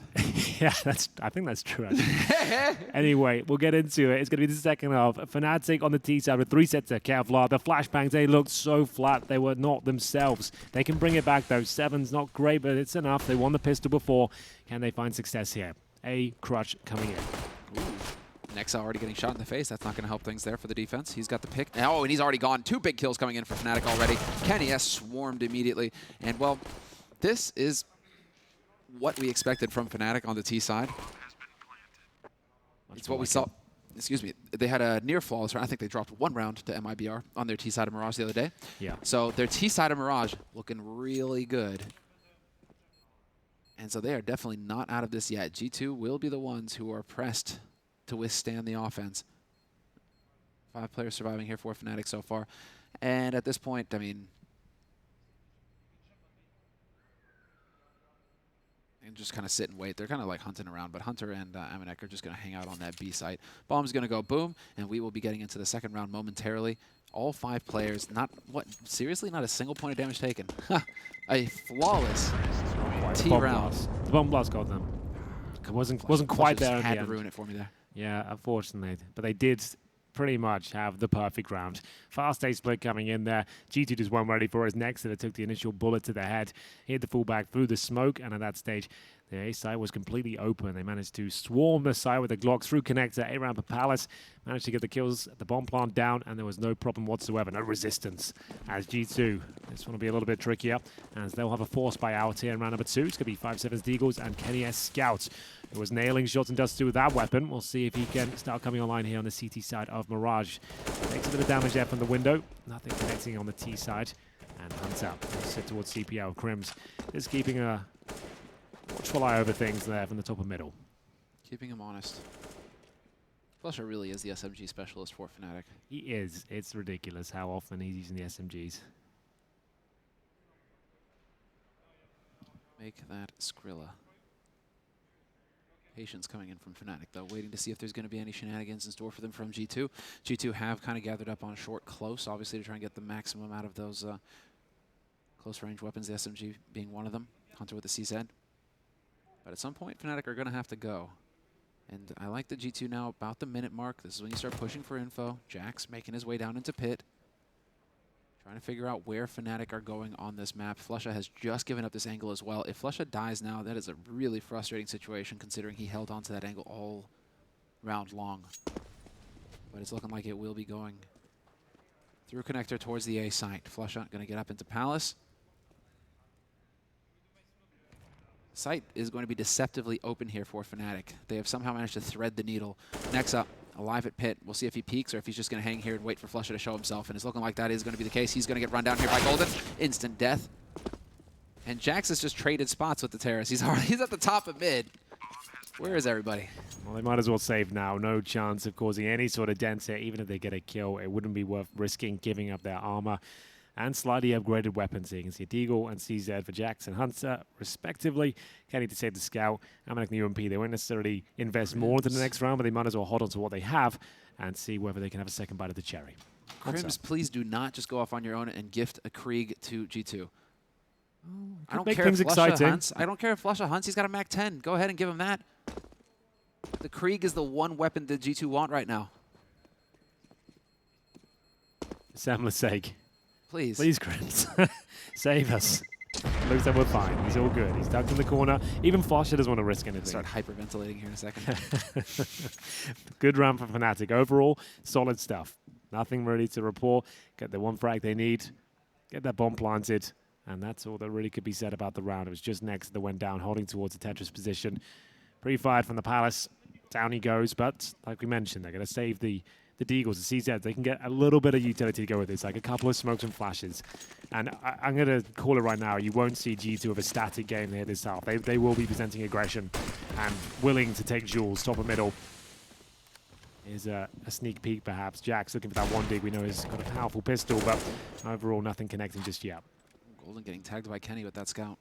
Yeah, I think that's true, actually. Anyway, we'll get into it. It's going to be the second half. Fnatic on the T side with 3 sets of Kevlar. The flashbangs, they looked so flat. They were not themselves. They can bring it back, though. 7's not great, but it's enough. They won the pistol before. Can they find success here? A crutch coming in.
Ooh. Nexa already getting shot in the face. That's not going to help things there for the defense. He's got the pick. Oh, and he's already gone. 2 big kills coming in for Fnatic already. Kenny has swarmed immediately. And, well, this is what we expected from Fnatic on the T side. It's what we saw. Excuse me. They had a near flawless round. I think they dropped 1 round to MIBR on their T side of Mirage the other day.
Yeah.
So their T side of Mirage looking really good. And so they are definitely not out of this yet. G2 will be the ones who are pressed to withstand the offense. 5 players surviving here for Fnatic so far. And at this point, I mean, and just kind of sit and wait. They're kind of like hunting around, but Hunter and Amanek are just going to hang out on that B site. Bomb's going to go boom, and we will be getting into the second round momentarily. All 5 players, seriously, not a single point of damage taken. A flawless T round.
The bomb blast got them. It wasn't quite there in the
had
end.
to ruin it for me there.
Yeah, unfortunately. But they did pretty much have the perfect round. Fast A split coming in there. G2 just weren't ready for his next, and it took the initial bullet to the head. Hit the fullback through the smoke, and at that stage, the A side was completely open. They managed to swarm the side with the Glock through connector. A ramp of Palace managed to get the kills at the bomb plant down, and there was no problem whatsoever, no resistance. As G2, this one will be a little bit trickier, as they'll have a force buy out here in round number 2. It's going to be 5-7's Deagles and Kenny S Scouts, who was nailing shots and dust with that weapon. We'll see if he can start coming online here on the CT side of Mirage. Takes a bit of damage there from the window. Nothing connecting on the T side. And Hunter will sit towards CPL. Crims is keeping a watchful eye over things there from the top of middle.
Keeping him honest. flusha really is the SMG specialist for fnatic.
He is. It's ridiculous how often he's using the SMGs.
Make that Skrilla. Patience coming in from fnatic, though, waiting to see if there's going to be any shenanigans in store for them from G2. G2 have kind of gathered up on short close, obviously, to try and get the maximum out of those close-range weapons, the SMG being one of them. Hunter with the CZ. But at some point, fnatic are going to have to go. And I like the G2 now about the minute mark. This is when you start pushing for info. Jax making his way down into pit. Trying to figure out where fnatic are going on this map. flusha has just given up this angle as well. If flusha dies now, that is a really frustrating situation considering he held onto that angle all round long. But it's looking like it will be going through connector towards the A site. flusha going to get up into Palace. Site is going to be deceptively open here for fnatic. They have somehow managed to thread the needle. Next up, alive at pit. We'll see if he peeks or if he's just going to hang here and wait for flusha to show himself. And it's looking like that is going to be the case. He's going to get run down here by Golden. Instant death. And Jax has just traded spots with the Terrace. He's at the top of mid. Where is everybody?
Well, they might as well save now. No chance of causing any sort of dents here. Even if they get a kill, it wouldn't be worth risking giving up their armor and slightly upgraded weapons. So you can see Deagle and CZ for Jax and Hunter, respectively. Kenny to save the Scout. Amanek and UMP, they won't necessarily invest more into the next round, but they might as well hold on to what they have and see whether they can have a second bite of the cherry.
Crims, please do not just go off on your own and gift a Krieg to G2. I don't care if flusha hunts. I don't care if flusha hunts. He's got a Mac 10. Go ahead and give him that. The Krieg is the one weapon that G2 want right now.
Samler's sake.
Please.
Please, Crims. Save us. Looks like we're fine. He's all good. He's ducked in the corner. Even flusha doesn't want to risk anything.
Start hyperventilating here in a second.
Good round for fnatic. Overall, solid stuff. Nothing really to report. Get the one frag they need. Get that bomb planted. And that's all that really could be said about the round. It was just next that went down, holding towards the Tetris position. Pre-fired from the Palace. Down he goes. But like we mentioned, they're going to save the Deagles, the CZ. They can get a little bit of utility to go with this, like a couple of smokes and flashes. And I'm going to call it right now. You won't see G2 of a static game here this half. They will be presenting aggression and willing to take duels. Top of middle is a sneak peek, perhaps. Jax looking for that one dig. We know he's got a powerful pistol, but overall nothing connecting just yet.
Golden getting tagged by Kenny with that Scout.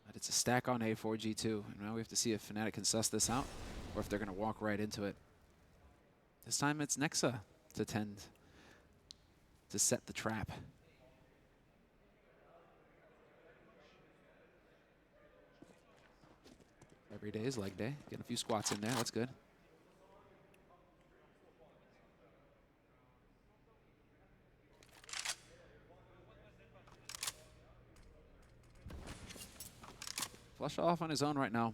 But it's a stack on A for G2. And now we have to see if fnatic can suss this out or if they're going to walk right into it. This time it's Nexa to tend to set the trap. Every day is leg day. Getting a few squats in there. That's good. flusha off on his own right now.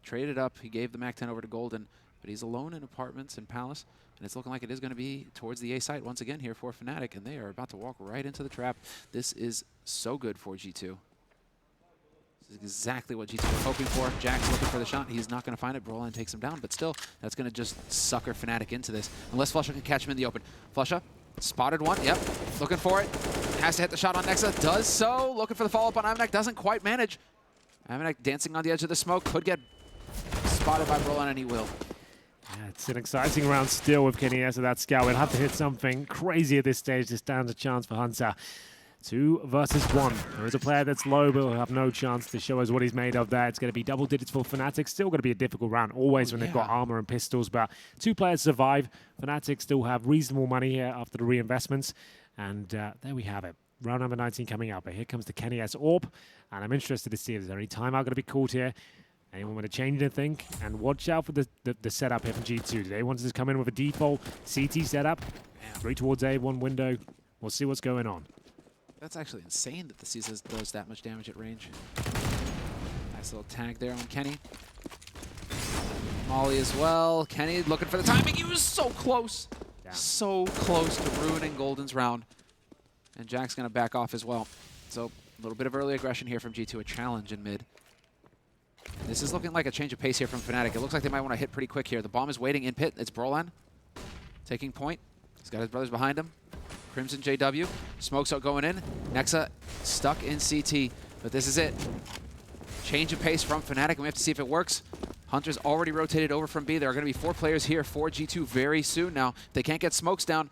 Traded up. He gave the Mac 10 over to Golden, but he's alone in apartments in Palace, and it's looking like it is going to be towards the A site once again here for fnatic, and they are about to walk right into the trap. This is so good for G2. This is exactly what G2 was hoping for. Jack's looking for the shot. He's not going to find it. Broline takes him down, but still, that's going to just sucker fnatic into this, unless flusha can catch him in the open. flusha spotted one. Yep, looking for it. Has to hit the shot on Nexa. Does so. Looking for the follow-up on Amanek. Doesn't quite manage. Amanek dancing on the edge of the smoke. Could get spotted by Broline, and he will.
Yeah, it's an exciting round still with Kenny S of that Scout. We'll have to hit something crazy at this stage to stand a chance for Hunter. 2 versus 1. There is a player that's low, but will have no chance to show us what he's made of there. It's going to be double digits for Fnatic. Still going to be a difficult round, always when they've got armor and pistols, but 2 players survive. Fnatic still have reasonable money here after the reinvestments. And there we have it. Round number 19 coming up. But here comes the Kenny S Orb. And I'm interested to see if there's any timeout going to be called here. Anyone want to change anything? And watch out for the setup here from G2. Do they want to come in with a default CT setup? 3 towards A, 1 window. We'll see what's going on.
That's actually insane that the Caesar does that much damage at range. Nice little tag there on Kenny. Molly as well. Kenny looking for the timing. He was so close. Yeah. So close to ruining Golden's round. And Jack's going to back off as well. So a little bit of early aggression here from G2. A challenge in mid. This is looking like a change of pace here from Fnatic. It looks like they might want to hit pretty quick here. The bomb is waiting in pit. It's Brolan taking point. He's got his brothers behind him. Crimson JW. Smokes out going in. Nexa stuck in CT. But this is it. Change of pace from Fnatic, and we have to see if it works. Hunter's already rotated over from B. There are going to be 4 players here for G2 very soon now. If they can't get smokes down,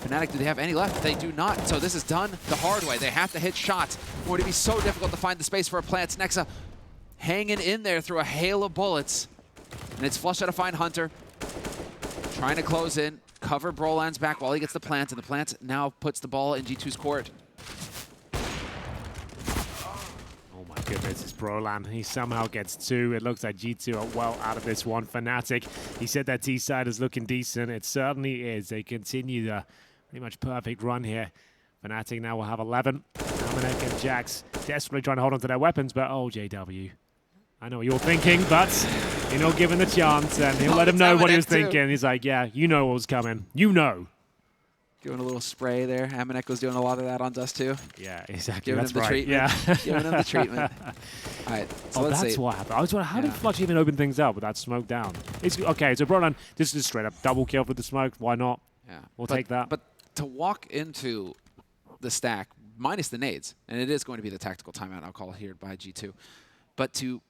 Fnatic, do they have any left? They do not. So this is done the hard way. They have to hit shots. It's going to be so difficult to find the space for a plant. Nexa hanging in there through a hail of bullets. And it's flush out to find Hunter. Trying to close in, cover Brolan's back while he gets the plant, and the plant now puts the ball in G2's court.
Oh my goodness, it's Brolan. He somehow gets 2. It looks like G2 are well out of this one. Fnatic, he said that T-side is looking decent. It certainly is. They continue the pretty much perfect run here. Fnatic now will have 11. Dominic and Jax desperately trying to hold on to their weapons, but oh, JW. I know what you're thinking, but you're not given the chance, and he'll let him know what he was thinking. He's like, yeah, you know what was coming. You know.
Giving a little spray there. Amanek was doing a lot of that on Dust too.
Yeah, exactly.
Giving him the treatment. Yeah. Giving him the treatment. All right, so let's see.
That's what happened. I was wondering, how did Flush even open things up with that smoke down? Okay, so Brolan, this is straight up double kill for the smoke. Why not?
Yeah,
we'll take that.
But to walk into the stack, minus the nades, and it is going to be the tactical timeout I'll call here by G2, but to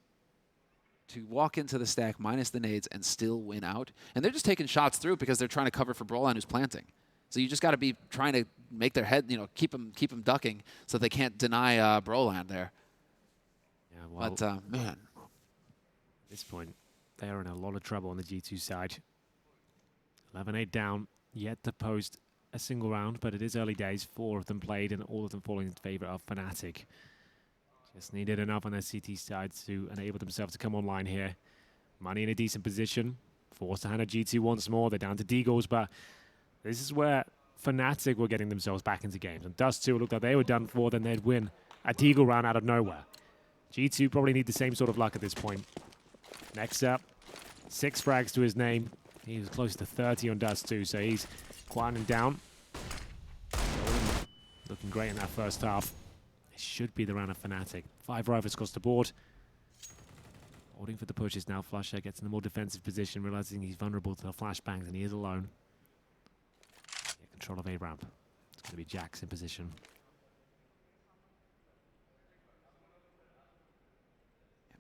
walk into the stack minus the nades and still win out, and they're just taking shots through because they're trying to cover for Brolan who's planting. So you just got to be trying to make their head, keep them ducking so they can't deny Brolan there.
Yeah, well,
but man,
at this point, they are in a lot of trouble on the G2 side. 11-8 down, yet to post a single round, but it is early days. 4 of them played, and all of them falling in favor of Fnatic. Just needed enough on their CT side to enable themselves to come online here. Money in a decent position. Forced to hand a G2 once more. They're down to Deagles, but this is where Fnatic were getting themselves back into games. And Dust 2 looked like they were done for, then they'd win a Deagle round out of nowhere. G2 probably need the same sort of luck at this point. Next up, 6 frags to his name. He was close to 30 on Dust 2, so he's quieting down. Looking great in that first half. It should be the round of Fnatic. 5 rivals across the board. Holding for the pushes now. Flusher gets in a more defensive position, realizing he's vulnerable to the flashbangs, and he is alone. Yeah, control of A ramp. It's going to be Jax in position.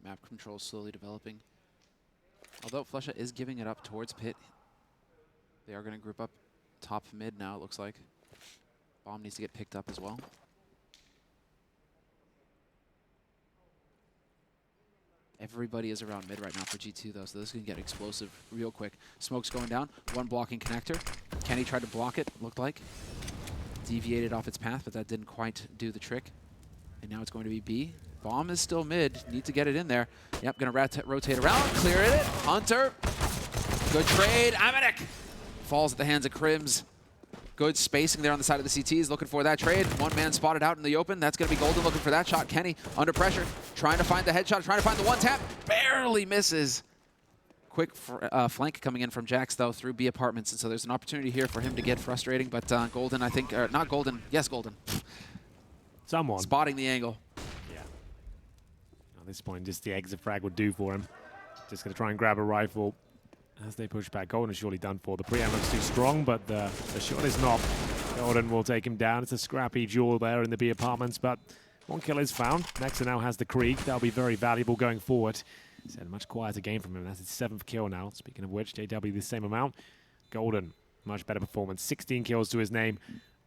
Yeah, map control slowly developing. Although Flusha is giving it up towards pit, they are going to group up top mid now, it looks like. Bomb needs to get picked up as well. Everybody is around mid right now for G2 though, so this can get explosive real quick. Smoke's going down, 1 blocking connector. Kenny tried to block it, looked like. Deviated off its path, but that didn't quite do the trick. And now it's going to be B. Bomb is still mid, need to get it in there. Yep, gonna rotate around, clear it. Hunter, good trade. Amanek falls at the hands of Crims. Good spacing there on the side of the CTs, looking for that trade. 1 man spotted out in the open. That's going to be Golden looking for that shot. Kenny under pressure, trying to find the headshot, trying to find the 1-tap. Barely misses. Quick flank coming in from Jax, though, through B apartments. And so there's an opportunity here for him to get frustrating. But Golden, I think, or not Golden. Yes, Golden.
Someone.
Spotting the angle.
Yeah. At this point, just the exit frag would do for him. Just going to try and grab a rifle. As they push back, Golden is surely done for. The preamp looks too strong, but the shot is not. Golden will take him down. It's a scrappy duel there in the B apartments, but 1 kill is found. Nexa now has the Krieg. That'll be very valuable going forward. He's had a much quieter game from him. That's his 7th kill now. Speaking of which, JW the same amount. Golden, much better performance. 16 kills to his name.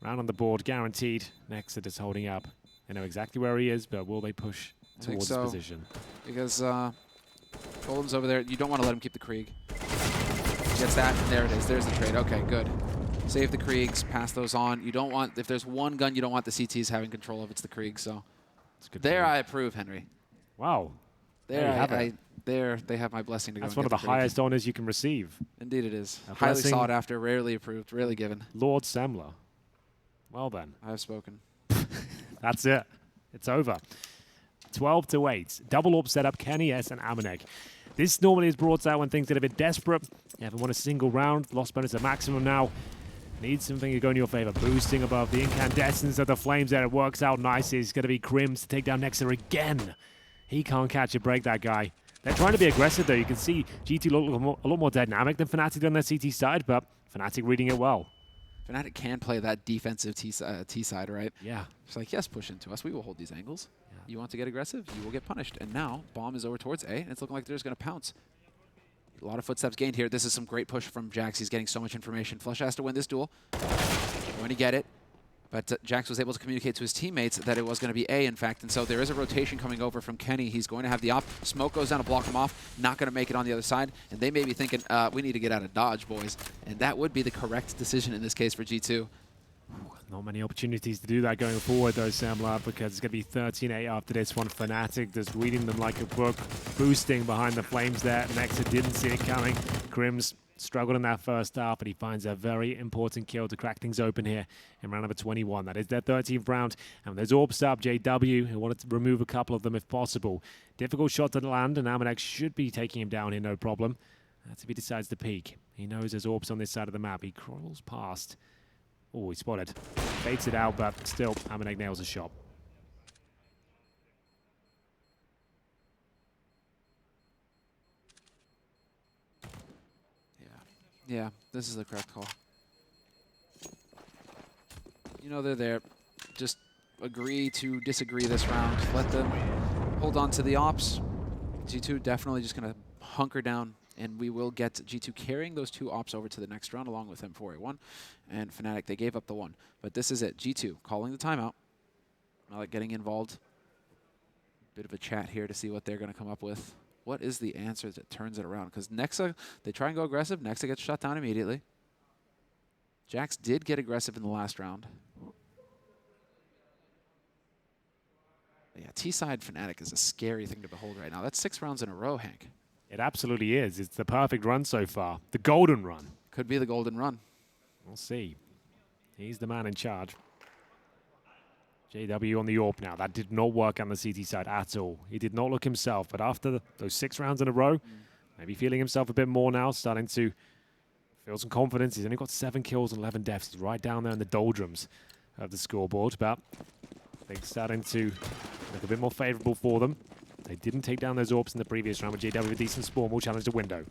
Round on the board, guaranteed. Nexa just holding up. They know exactly where he is, but will they push towards his position?
Because Golem's over there. You don't want to let him keep the Krieg. He gets that, and there it is. There's the trade. Okay, good. Save the Kriegs, pass those on. You don't want, if there's one gun you don't want the CTs having control of, it's the Krieg. So there I approve, Henry.
Wow.
There they have my blessing to go.
That's one of the highest honors you can receive.
Indeed it is.
A
Highly
blessing.
sought after, rarely approved, rarely given.
Lord Semler. Well then.
I have spoken.
That's it. It's over. 12-8. Double AWP setup, Kenny S and Amanek. This normally is brought out when things get a bit desperate. You haven't won a single round. Lost bonus at maximum now. Need something to go in your favor. Boosting above the incandescence of the flames there. It works out nicely. It's going to be Crims to take down Nexa again. He can't catch a break, that guy. They're trying to be aggressive, though. You can see G2 look a lot more dynamic than fnatic on their CT side, but fnatic reading it well.
fnatic can play that defensive T side, right?
Yeah.
It's like, yes, push into us. We will hold these angles. Yeah. You want to get aggressive? You will get punished. And now, bomb is over towards A, and it's looking like they're just going to pounce. A lot of footsteps gained here. This is some great push from Jax. He's getting so much information. Flush has to win this duel. Going to get it. But Jax was able to communicate to his teammates that it was going to be A, in fact. And so there is a rotation coming over from Kenny. He's going to have the op. Smoke goes down to block him off. Not going to make it on the other side. And they may be thinking, we need to get out of dodge, boys. And that would be the correct decision in this case for G2.
Not many opportunities to do that going forward, though, Samla, because it's going to be 13-8 after this one. fnatic just reading them like a book, boosting behind the flames there. Nexa didn't see it coming. Crims struggled in that first half, but he finds a very important kill to crack things open here in round number 21. That is their 13th round. And there's AWPs up, JW, who wanted to remove a couple of them if possible. Difficult shot to land, and Amanek should be taking him down here, no problem. That's if he decides to peek. He knows there's AWPs on this side of the map. He crawls past. Oh, he spotted. Fakes it out, but still, Amanek nails a shot.
Yeah, this is the correct call. You know they're there. Just agree to disagree this round. Let them hold on to the ops. G2 definitely just going to hunker down, and we will get G2 carrying those two ops over to the next round along with M4A1 and fnatic. They gave up the one, but this is it. G2 calling the timeout. Not like getting involved. Bit of a chat here to see what they're going to come up with. What is the answer that turns it around? Because Nexa, they try and go aggressive. Nexa gets shut down immediately. Jax did get aggressive in the last round. But yeah, T-side fnatic is a scary thing to behold right now. That's 6 rounds in a row, Hank.
It absolutely is. It's the perfect run so far. The golden run.
Could be the golden run.
We'll see. He's the man in charge. JW on the AWP now. That did not work on the CT side at all. He did not look himself, but after those 6 rounds in a row, maybe feeling himself a bit more now, starting to feel some confidence. He's only got 7 kills and 11 deaths. He's right down there in the doldrums of the scoreboard, but things starting to look a bit more favorable for them. They didn't take down those AWPs in the previous round, but JW with a decent spawn will challenge the window.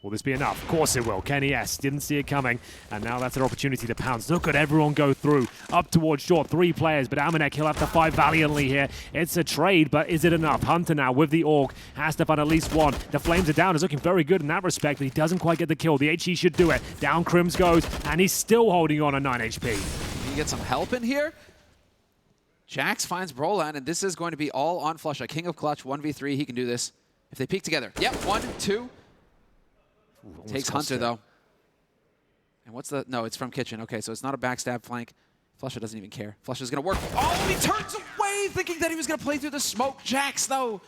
Will this be enough? Of course it will. Kenny S didn't see it coming, and now that's an opportunity to pounce. Look at everyone go through. Up towards short, 3 players, but Amanek, he'll have to fight valiantly here. It's a trade, but is it enough? Hunter now with the AUG has to find at least one. The flames are down. Is looking very good in that respect, but he doesn't quite get the kill. The HE should do it. Down Crims goes, and he's still holding on at 9 HP.
Can you get some help in here? Jax finds Brolan, and this is going to be all on Flush. A king of clutch, 1v3. He can do this. If they peek together. Yep, 1, 2.
Ooh,
takes Hunter, though. And what's the... No, it's from Kitchen. Okay, so it's not a backstab flank. Flusha doesn't even care. Flusha's going to work. Oh, he turns away thinking that he was going to play through the smoke. Jax, though,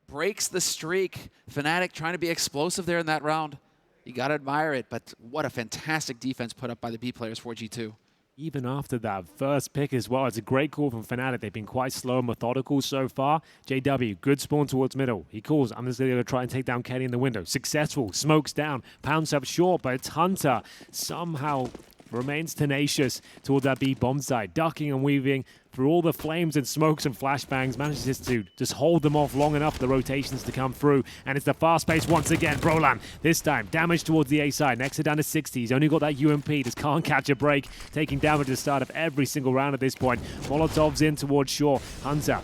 breaks the streak. fnatic trying to be explosive there in that round. You got to admire it, but what a fantastic defense put up by the B players for G2.
Even after that first pick as well, it's a great call from fnatic. They've been quite slow and methodical so far. JW, good spawn towards middle. He calls, I'm just going to try and take down Kenny in the window. Successful, smokes down, pounds up short, but it's Hunter. Somehow remains tenacious towards that B bomb site, ducking and weaving through all the flames and smokes and flashbangs, manages to just hold them off long enough for the rotations to come through, and it's the fast pace once again. Brolan, this time, damage towards the A side, Nexa down to 60, he's only got that UMP, just can't catch a break, taking damage at the start of every single round at this point. Molotov's in towards shore, Hunter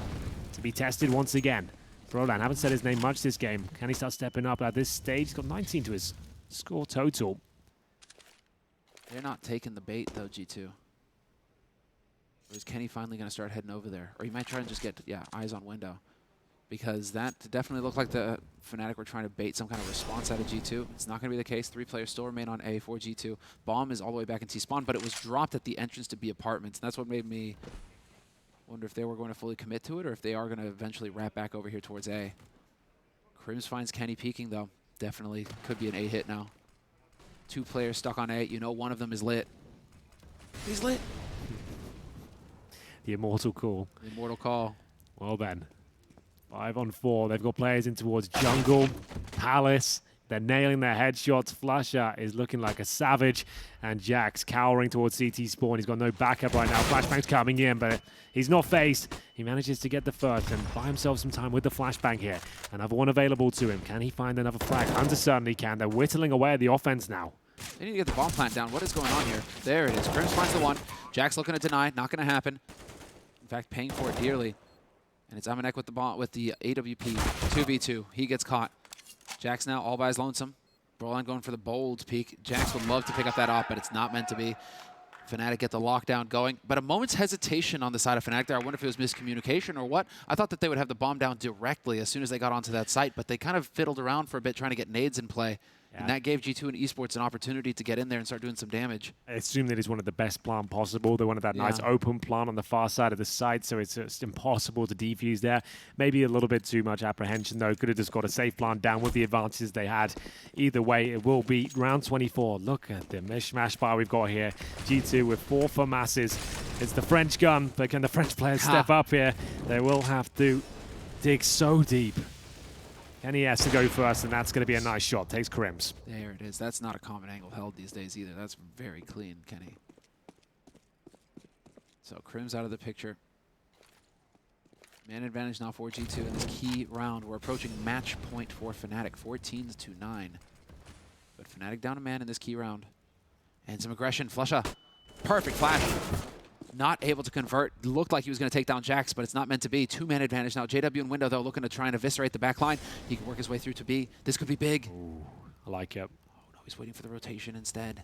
to be tested once again. Brolan, haven't said his name much this game, can he start stepping up at this stage? He's got 19 to his score total.
They're not taking the bait, though, G2. Or is Kenny finally going to start heading over there? Or he might try and just get, yeah, eyes on window. Because that definitely looked like the Fnatic were trying to bait some kind of response out of G2. It's not going to be the case. 3 players still remain on A for G2. Bomb is all the way back in T-spawn, but it was dropped at the entrance to B apartments. And that's what made me wonder if they were going to fully commit to it or if they are going to eventually wrap back over here towards A. Crims finds Kenny peeking, though. Definitely could be an A hit now. 2 players stuck on A. You know one of them is lit. He's lit.
The immortal call.
The immortal call.
Well then, 5 on 4. They've got players in towards jungle, palace. They're nailing their headshots. Flusher is looking like a savage. And Jax cowering towards CT spawn. He's got no backup right now. Flashbang's coming in, but he's not faced. He manages to get the first and buy himself some time with the flashbang here. Another one available to him. Can he find another frag? Hunter certainly can. They're whittling away at the offense now.
They need to get the bomb plant down. What is going on here? There it is. Crims finds the one. Jax looking to deny. Not going to happen. In fact, paying for it dearly. And it's Amanek with the bomb with the AWP. 2v2. He gets caught. Jax now all by his lonesome. Broline going for the bold peek. Jax would love to pick up that op, but it's not meant to be. Fnatic get the lockdown going. But a moment's hesitation on the side of Fnatic there. I wonder if it was miscommunication or what. I thought that they would have the bomb down directly as soon as they got onto that site, but they kind of fiddled around for a bit trying to get nades in play. Yeah. And that gave G2 and Esports an opportunity to get in there and start doing some damage.
I assume that is one of the best plant possible. They wanted that nice open plant on the far side of the site, so it's impossible to defuse there. Maybe a little bit too much apprehension, though. Could have just got a safe plant down with the advantages they had. Either way, it will be round 24. Look at the mishmash bar we've got here. G2 with 4 FAMASes. It's the French gun, but can the French players step up here? They will have to dig so deep. Kenny has to go first, and that's going to be a nice shot. Takes Crims.
There it is. That's not a common angle held these days either. That's very clean, Kenny. So Crims out of the picture. Man advantage now for G2 in this key round. We're approaching match point for Fnatic, 14-9. But Fnatic down a man in this key round. And some aggression. Flusha. Perfect flash. Not able to convert. Looked like he was going to take down Jax, but it's not meant to be. 2-man advantage now. JW and Window, though, looking to try and eviscerate the back line. He can work his way through to B. This could be big.
Ooh, I like it.
Oh, no, he's waiting for the rotation instead.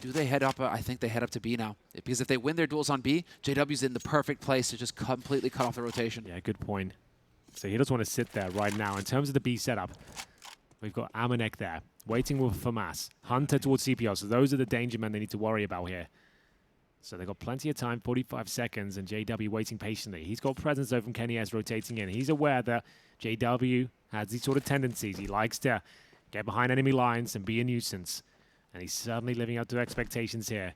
Do they head up? I think they head up to B now. Because if they win their duels on B, JW's in the perfect place to just completely cut off the rotation.
Yeah, good point. So he doesn't want to sit there right now. In terms of the B setup, we've got Amanek there, waiting with FAMAS. Hunter towards CPO. So those are the danger men they need to worry about here. So they've got plenty of time, 45 seconds, and JW waiting patiently. He's got presence though from Kenny S rotating in. He's aware that JW has these sort of tendencies. He likes to get behind enemy lines and be a nuisance. And he's certainly living up to expectations here.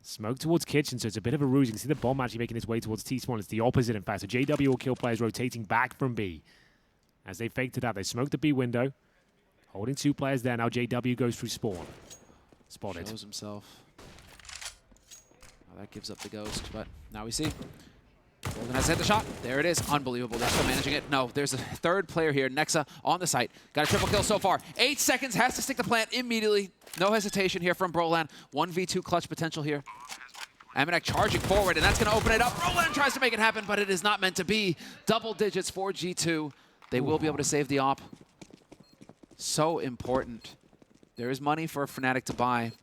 Smoke towards kitchen, so it's a bit of a ruse. You can see the bomb actually making its way towards T-spawn. It's the opposite, in fact. So JW will kill players rotating back from B. As they faked it out, they smoked the B window. Holding 2 players there. Now JW goes through spawn. Spotted.
Shows himself. That gives up the ghost, but now we see. Golden has hit the shot. There it is. Unbelievable. They're still managing it. No, there's a 3rd player here. Nexa on the site. Got a triple kill so far. 8 seconds. Has to stick the plant immediately. No hesitation here from Brolan. 1v2 clutch potential here. Amanek charging forward, and that's going to open it up. Brolan tries to make it happen, but it is not meant to be. Double digits for G2. They will be able to save the op. So important. There is money for Fnatic to buy.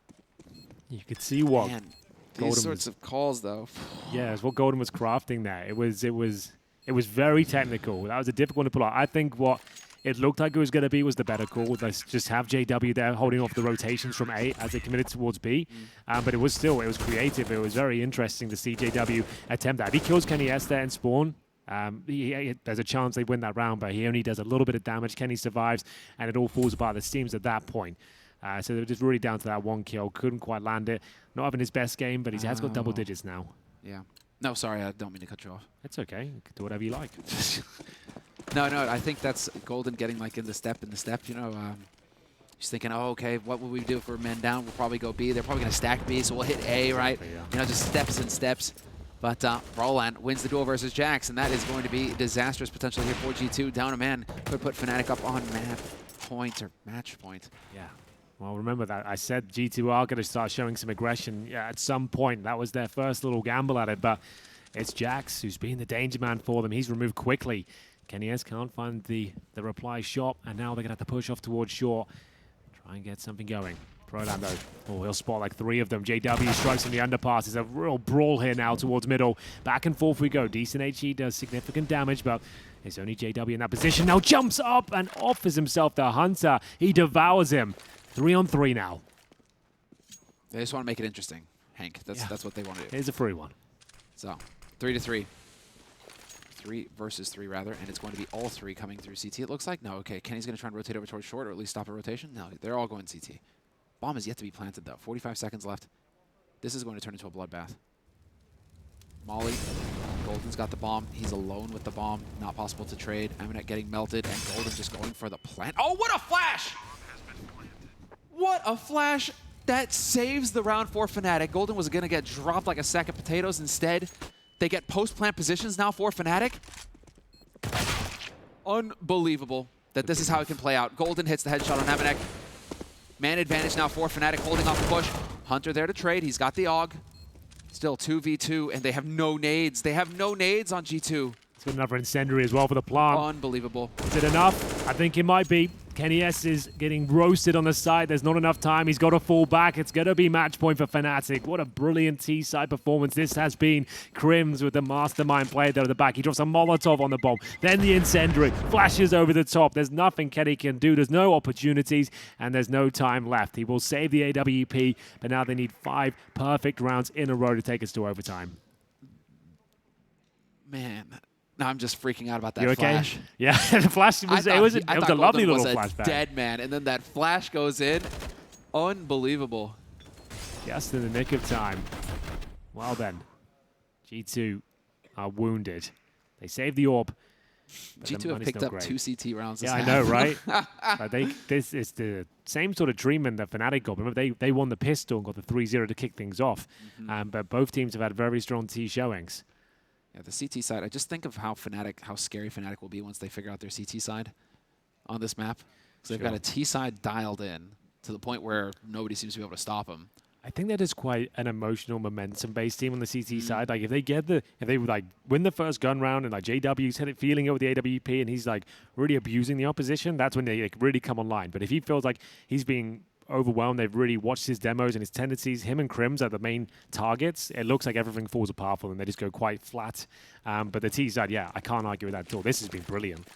You could see what...
Man. These sorts of calls, though.
Yeah, it's what Golden was crafting there. It was very technical. That was a difficult one to pull out. I think what it looked like it was going to be was the better call. Let's just have JW there holding off the rotations from A as they committed towards B. But it was creative. It was very interesting to see JW attempt that. If he kills Kenny S there in spawn, there's a chance they win that round, but he only does a little bit of damage. Kenny survives, and it all falls apart. The teams at that point. So they were just really down to that 1 kill. Couldn't quite land it. Not having his best game, but he has got double digits now.
Yeah. No, sorry, I don't mean to cut you off.
It's okay. You can do whatever you like.
No, I think that's Golden getting like in the step, you know. He's thinking, oh, okay, what will we do if we're men down? We'll probably go B. They're probably going to stack B, so we'll hit A, right? Yeah. You know, just steps and steps. But Brolan wins the duel versus Jax, and that is going to be disastrous potential here for G2. Down a man could put Fnatic up on map point or match point.
Yeah. Well, remember that I said G2 are going to start showing some aggression at some point. That was their first little gamble at it, but it's Jax who's been the danger man for them. He's removed quickly. Kenny S can't find the reply shot, and now they're going to have to push off towards shore. Try and get something going. Orlando. Oh, he'll spot like 3 of them. JW strikes in the underpass. There's a real brawl here now towards middle. Back and forth we go. Decent HE does significant damage, but it's only JW in that position. Now jumps up and offers himself the Hunter. He devours him. 3-on-3 now.
They just want to make it interesting, Hank. That's what they want to do.
Here's a free one.
So, 3-3. 3 versus 3, rather, and it's going to be all 3 coming through CT, it looks like. No, okay, Kenny's going to try and rotate over towards short, or at least stop a rotation. No, they're all going CT. Bomb is yet to be planted, though. 45 seconds left. This is going to turn into a bloodbath. Molly. Golden's got the bomb. He's alone with the bomb. Not possible to trade. Aminet getting melted, and Golden just going for the plant. Oh, what a flash! What a flash! That saves the round for Fnatic. Golden was going to get dropped like a sack of potatoes. Instead, they get post-plant positions now for Fnatic. Unbelievable that this is how it can play out. Golden hits the headshot on Aminet. Man advantage now for Fnatic, holding off the push. Hunter there to trade. He's got the AUG. Still 2v2, and they have no nades. They have no nades on G2.
It's got another incendiary as well for the plant.
Unbelievable.
Is it enough? I think it might be. Kenny S is getting roasted on the side. There's not enough time. He's got to fall back. It's going to be match point for Fnatic. What a brilliant T-side performance this has been. Crims with the mastermind play there at the back. He drops a Molotov on the bomb. Then the incendiary flashes over the top. There's nothing Kenny can do. There's no opportunities, and there's no time left. He will save the AWP, but now they need 5 perfect rounds in a row to take us to overtime.
Man. Now I'm just freaking out about that
You okay?
flash.
Yeah, the flash was it was a lovely little flashback.
Dead man, and then that flash goes in. Unbelievable.
Just in the nick of time. Well then, G2 are wounded. They saved the orb.
G2 have picked up 2 CT rounds.
Yeah, I know, right? This is the same sort of dream that Fnatic got. Remember, they won the pistol and got the 3-0 to kick things off. But both teams have had very strong T showings.
Yeah, the CT side, I just think of how scary Fnatic will be once they figure out their CT side on this map. So they've got a T side dialed in to the point where nobody seems to be able to stop them.
I think that is quite an emotional momentum-based team on the CT side. Like if they like win the first gun round and like JW's feeling it with the AWP and he's like really abusing the opposition, that's when they like, really come online. But if he feels like he's being overwhelmed, they've really watched his demos and his tendencies, him and Crims are the main targets, it looks like everything falls apart for them. They just go quite flat. But the T side, yeah, I can't argue with that at all. This has been brilliant.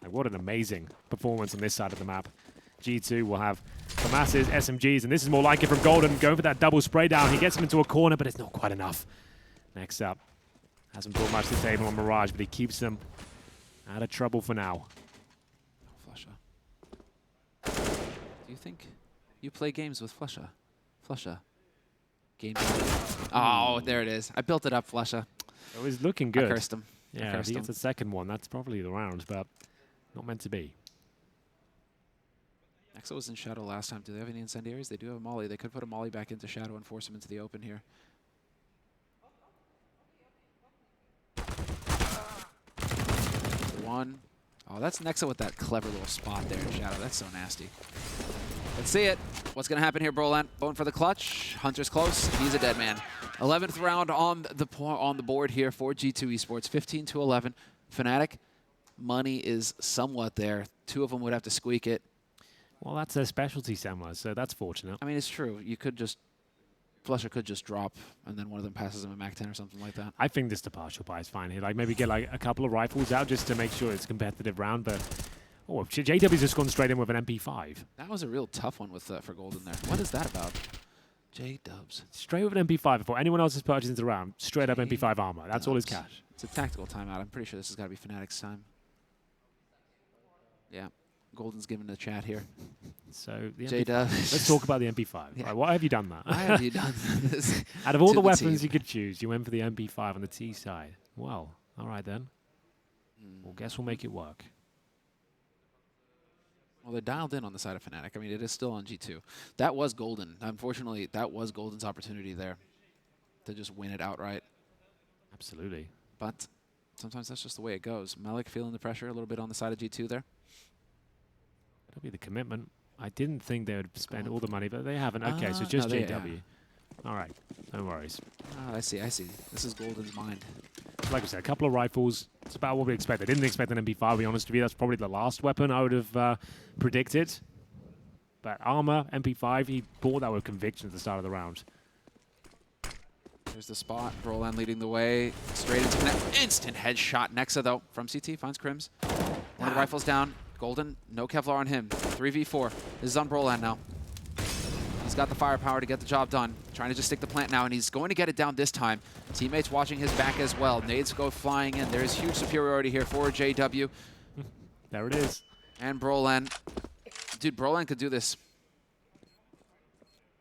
Like, what an amazing performance on this side of the map. G2 will have FAMAS's, SMGs, and this is more like it from Golden, going for that double spray down. He gets him into a corner, but it's not quite enough. Next up, hasn't brought much to the table on Mirage, but he keeps them out of trouble for now.
Flusha. Do you think you play games with Flusha? Flusha. Game. Oh, there it is. I built it up, Flusha.
It was looking good.
I cursed him.
Yeah, if he gets the second one, that's probably the round, but not meant to be.
Exo was in Shadow last time. Do they have any incendiaries? They do have a Molly. They could put a Molly back into Shadow and force him into the open here. One. Oh, that's Nexo with that clever little spot there in Shadow. That's so nasty. Let's see it. What's going to happen here, Brolant? Going for the clutch. Hunter's close. He's a dead man. 11th round on the board here for G2 Esports. 15-11. Fnatic, money is somewhat there. 2 of them would have to squeak it.
Well, that's a specialty, Semler, so that's fortunate.
I mean, it's true. You could just, Flusha could just drop, and then one of them passes him a MAC-10 or something like that.
I think just a partial buy is fine here. Like maybe get like a couple of rifles out just to make sure it's a competitive round. But oh, JW's just gone straight in with an MP5.
That was a real tough one with for Golden there. What is that about? J-Dubs.
Straight with an MP5 before anyone else has purchased into the round. Straight up MP5 armor. That's all his cash.
It's a tactical timeout. I'm pretty sure this has got to be Fnatic's time. Yeah. Golden's giving the chat here.
So the
let's
talk about the MP5. Yeah. Right, why have you done that?
Why have you done this?
Out of all the weapons you could choose, you went for the MP5 on the T side. Well, all right then. Well, guess we'll make it work.
Well, they're dialed in on the side of Fnatic. I mean, it is still on G2. That was Golden. Unfortunately, that was Golden's opportunity there to just win it outright.
Absolutely.
But sometimes that's just the way it goes. Malik feeling the pressure a little bit on the side of G2 there.
That'll be the commitment. I didn't think they would spend all the money, but they haven't. Okay, so just JW. Yeah. All right, no worries.
Oh, I see. This is Golden's mind.
Like I said, a couple of rifles. It's about what we expected. I didn't expect an MP5, to be honest with you. That's probably the last weapon I would have predicted. But Armor, MP5, he bought that with conviction at the start of the round.
There's the spot. Brolan leading the way. Straight into Connect. Instant headshot. Nexa, though, from CT, finds Crims. One of the rifles down. Golden, no Kevlar on him. 3v4. This is on Brolan now. He's got the firepower to get the job done. Trying to just stick the plant now, and he's going to get it down this time. Teammates watching his back as well. Nades go flying in. There is huge superiority here for JW.
There it is.
And Brolan. Dude, Brolan could do this.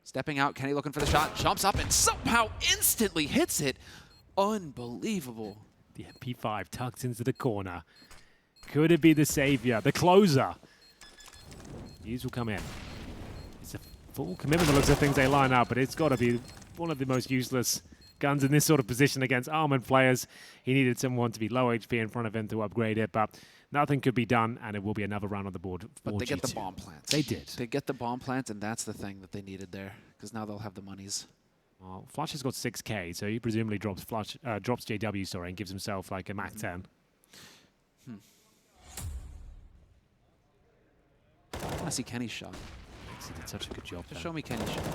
Stepping out, Kenny looking for the shot. Jumps up and somehow instantly hits it. Unbelievable.
The MP5 tucked into the corner. Could it be the savior, the closer? These will come in. It's a full commitment that looks at things they line up, but it's got to be one of the most useless guns in this sort of position against armored players. He needed someone to be low HP in front of him to upgrade it, but nothing could be done, and it will be another round on the board.
But they get the bomb plants.
They did.
They get the bomb plants, and that's the thing that they needed there, because now they'll have the monies.
Well, Flush has got 6k, so he presumably drops JW, sorry, and gives himself like a Mac 10.
I want to see Kenny's shot.
He did such a good job.
Just show me Kenny's shot.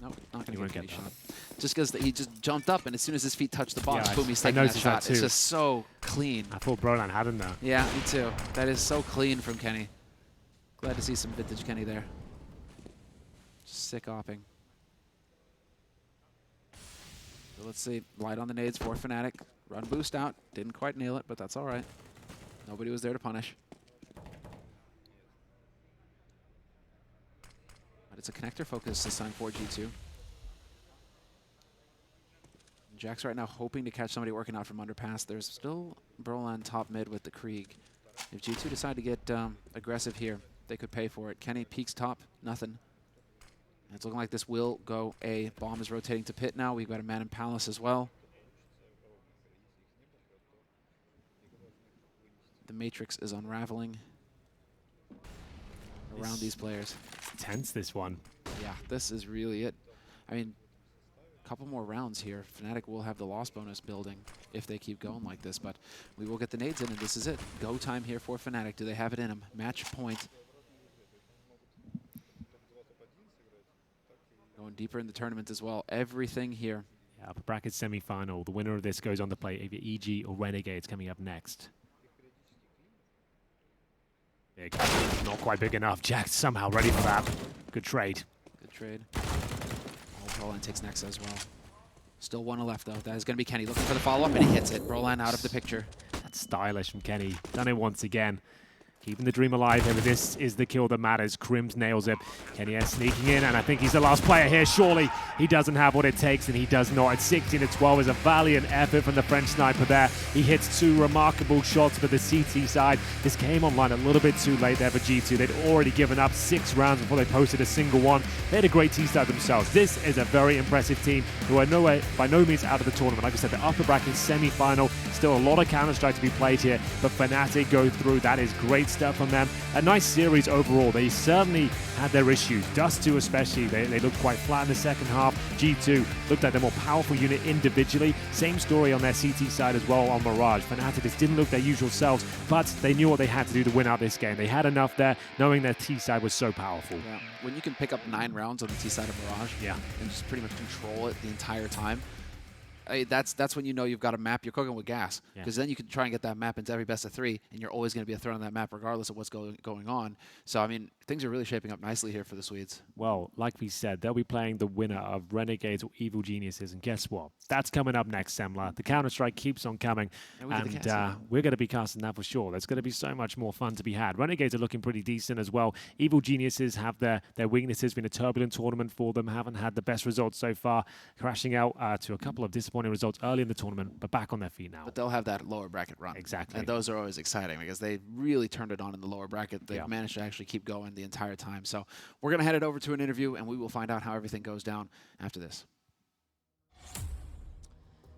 Nope, not going to get Kenny's shot.
That.
Just because he just jumped up, and as soon as his feet touched the box,
Yeah,
boom, he's taking that shot.
That
it's just so clean.
I thought Brolan had him there.
Yeah, me too. That is so clean from Kenny. Glad to see some vintage Kenny there. Just sick opping. So let's see. Light on the nades for fnatic. Run boost out. Didn't quite nail it, but that's all right. Nobody was there to punish. But it's a connector focus this time for G2. Jack's right now hoping to catch somebody working out from underpass. There's still Brolan top mid with the Krieg. If G2 decide to get aggressive here, they could pay for it. Kenny peeks top, nothing. And it's looking like this will go A. Bomb is rotating to pit now. We've got a man in Palace as well. The Matrix is unraveling around these players.
It's tense, this one.
Yeah, this is really it. I mean, a couple more rounds here. fnatic will have the loss bonus building if they keep going like this, but we will get the nades in, and this is it. Go time here for fnatic. Do they have it in them? Match point. Going deeper in the tournament as well. Everything here.
Yeah, upper bracket semi-final. The winner of this goes on to play either EG or Renegades coming up next. Big. Not quite big enough. Jack's somehow ready for that. Good trade.
Good trade. Brolan takes Nexa as well. Still one left, though. That is going to be Kenny looking for the follow-up, and he hits it. Brolan out of the picture.
That's stylish from Kenny. Done it once again. Keeping the dream alive here, but this is the kill that matters. Crims nails it. Kenny S sneaking in, and I think he's the last player here. Surely he doesn't have what it takes, and he does not. At 16-12 is a valiant effort from the French sniper there. He hits two remarkable shots for the CT side. This came online a little bit too late there for G2. They'd already given up 6 rounds before they posted a single one. They had a great T-side themselves. This is a very impressive team who are by no means out of the tournament. Like I said, the upper bracket semi-final. Still a lot of Counter-Strike to be played here, but fnatic go through. That is great stuff from them. A nice series overall. They certainly had their issues. Dust 2 especially, they looked quite flat in the second half. G2 looked like the more powerful unit individually. Same story on their CT side as well on Mirage. fnatic just didn't look their usual selves, but they knew what they had to do to win out this game. They had enough there, knowing their T side was so powerful.
Yeah. When you can pick up 9 rounds on the T side of Mirage,
yeah,
and just pretty much control it the entire time, that's when you know you've got a map. You're cooking with gas, because then you can try and get that map into every best of 3, and you're always going to be a threat on that map regardless of what's going on. So, I mean, things are really shaping up nicely here for the Swedes.
Well, like we said, they'll be playing the winner of Renegades or Evil Geniuses, and guess what? That's coming up next, Semler. The Counter-Strike keeps on coming, and we're going to be casting that for sure. There's going to be so much more fun to be had. Renegades are looking pretty decent as well. Evil Geniuses have their weaknesses. Been a turbulent tournament for them. Haven't had the best results so far, crashing out to a couple of disappointing results early in the tournament, but back on their feet now.
But they'll have that lower bracket run.
Exactly.
And those are always exciting because they really turned it on in the lower bracket. They've managed to actually keep going the entire time. So we're going to head it over to an interview, and we will find out how everything goes down after this.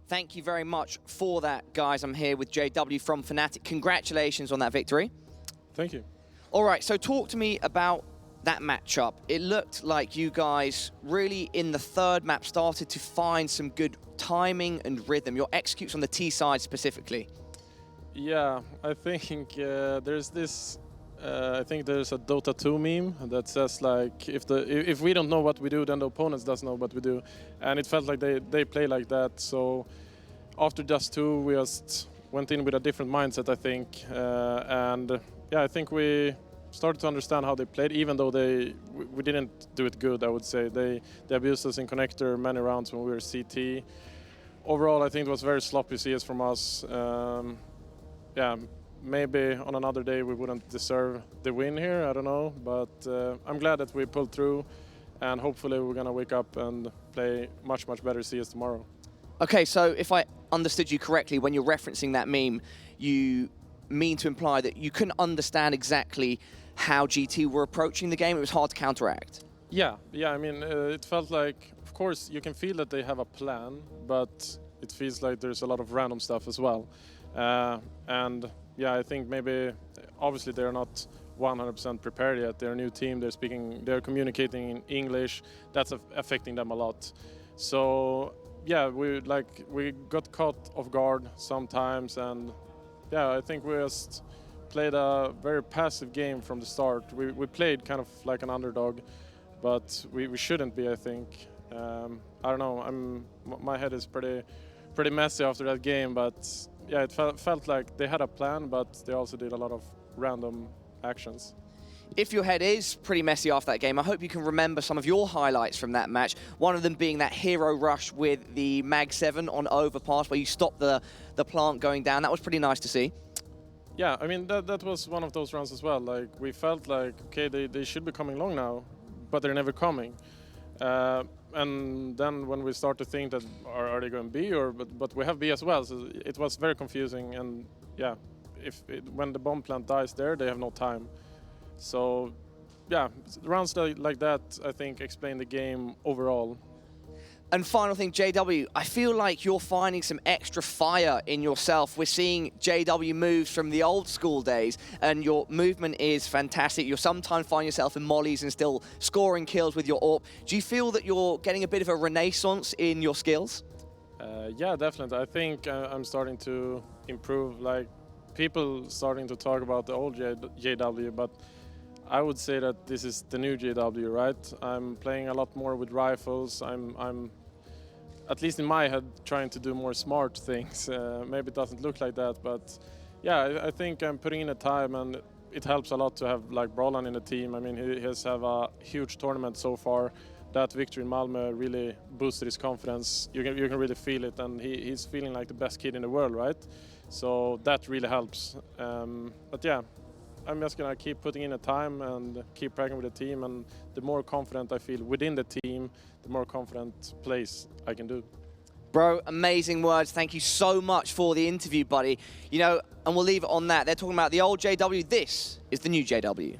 Thank you very much for that, guys. I'm here with JW from fnatic. Congratulations on that victory.
Thank you.
All right, so talk to me about that matchup. It looked like you guys really in the third map started to find some good timing and rhythm. Your executes on the T side specifically.
Yeah, I think there's this I think there's a Dota 2 meme that says like if we don't know what we do, then the opponents doesn't know what we do, and it felt like they play like that. So after Dust 2, we just went in with a different mindset, I think, and yeah, I think we started to understand how they played, even though we didn't do it good. I would say they abused us in connector many rounds when we were CT. Overall, I think it was very sloppy CS from us. Yeah. Maybe on another day we wouldn't deserve the win here, I don't know, but I'm glad that we pulled through, and hopefully we're gonna wake up and play much, much better CS tomorrow.
Okay, so if I understood you correctly, when you're referencing that meme, you mean to imply that you couldn't understand exactly how GT were approaching the game. It was hard to counteract.
Yeah, I mean, it felt like, of course, you can feel that they have a plan, but it feels like there's a lot of random stuff as well. And yeah, I think maybe, obviously they're not 100% prepared yet. They're a new team, they're communicating in English. That's affecting them a lot. So yeah, we got caught off guard sometimes, and yeah, I think we just played a very passive game from the start. We played kind of like an underdog, but we shouldn't be, I think. I don't know, my head is pretty messy after that game, but yeah, it felt like they had a plan, but they also did a lot of random actions.
If your head is pretty messy after that game, I hope you can remember some of your highlights from that match. One of them being that hero rush with the Mag 7 on overpass, where you stopped the plant going down. That was pretty nice to see.
Yeah, I mean, that was one of those runs as well. Like, we felt like, okay, they should be coming long now, but they're never coming. And then when we start to think that are they going B, but we have B as well, so it was very confusing. And yeah, when the bomb plant dies there, they have no time. So yeah, rounds like that, I think, explain the game overall.
And final thing, JW, I feel like you're finding some extra fire in yourself. We're seeing JW moves from the old school days, and your movement is fantastic. You'll sometimes find yourself in mollies and still scoring kills with your AWP. Do you feel that you're getting a bit of a renaissance in your skills?
Yeah, definitely. I think I'm starting to improve. Like, people starting to talk about the old JW, but I would say that this is the new JW, right? I'm playing a lot more with rifles. I'm at least in my head, trying to do more smart things. Maybe it doesn't look like that, but yeah, I think I'm putting in the time, and it helps a lot to have like Brolan in the team. I mean, he has have a huge tournament so far. That victory in Malmö really boosted his confidence. You can really feel it, and he's feeling like the best kid in the world, right? So that really helps. But yeah, I'm just gonna keep putting in the time and keep practicing with the team, and the more confident I feel within the team, the more confident plays I can do.
Bro, amazing words. Thank you so much for the interview, buddy. You know, and we'll leave it on that. They're talking about the old JW. This is the new JW.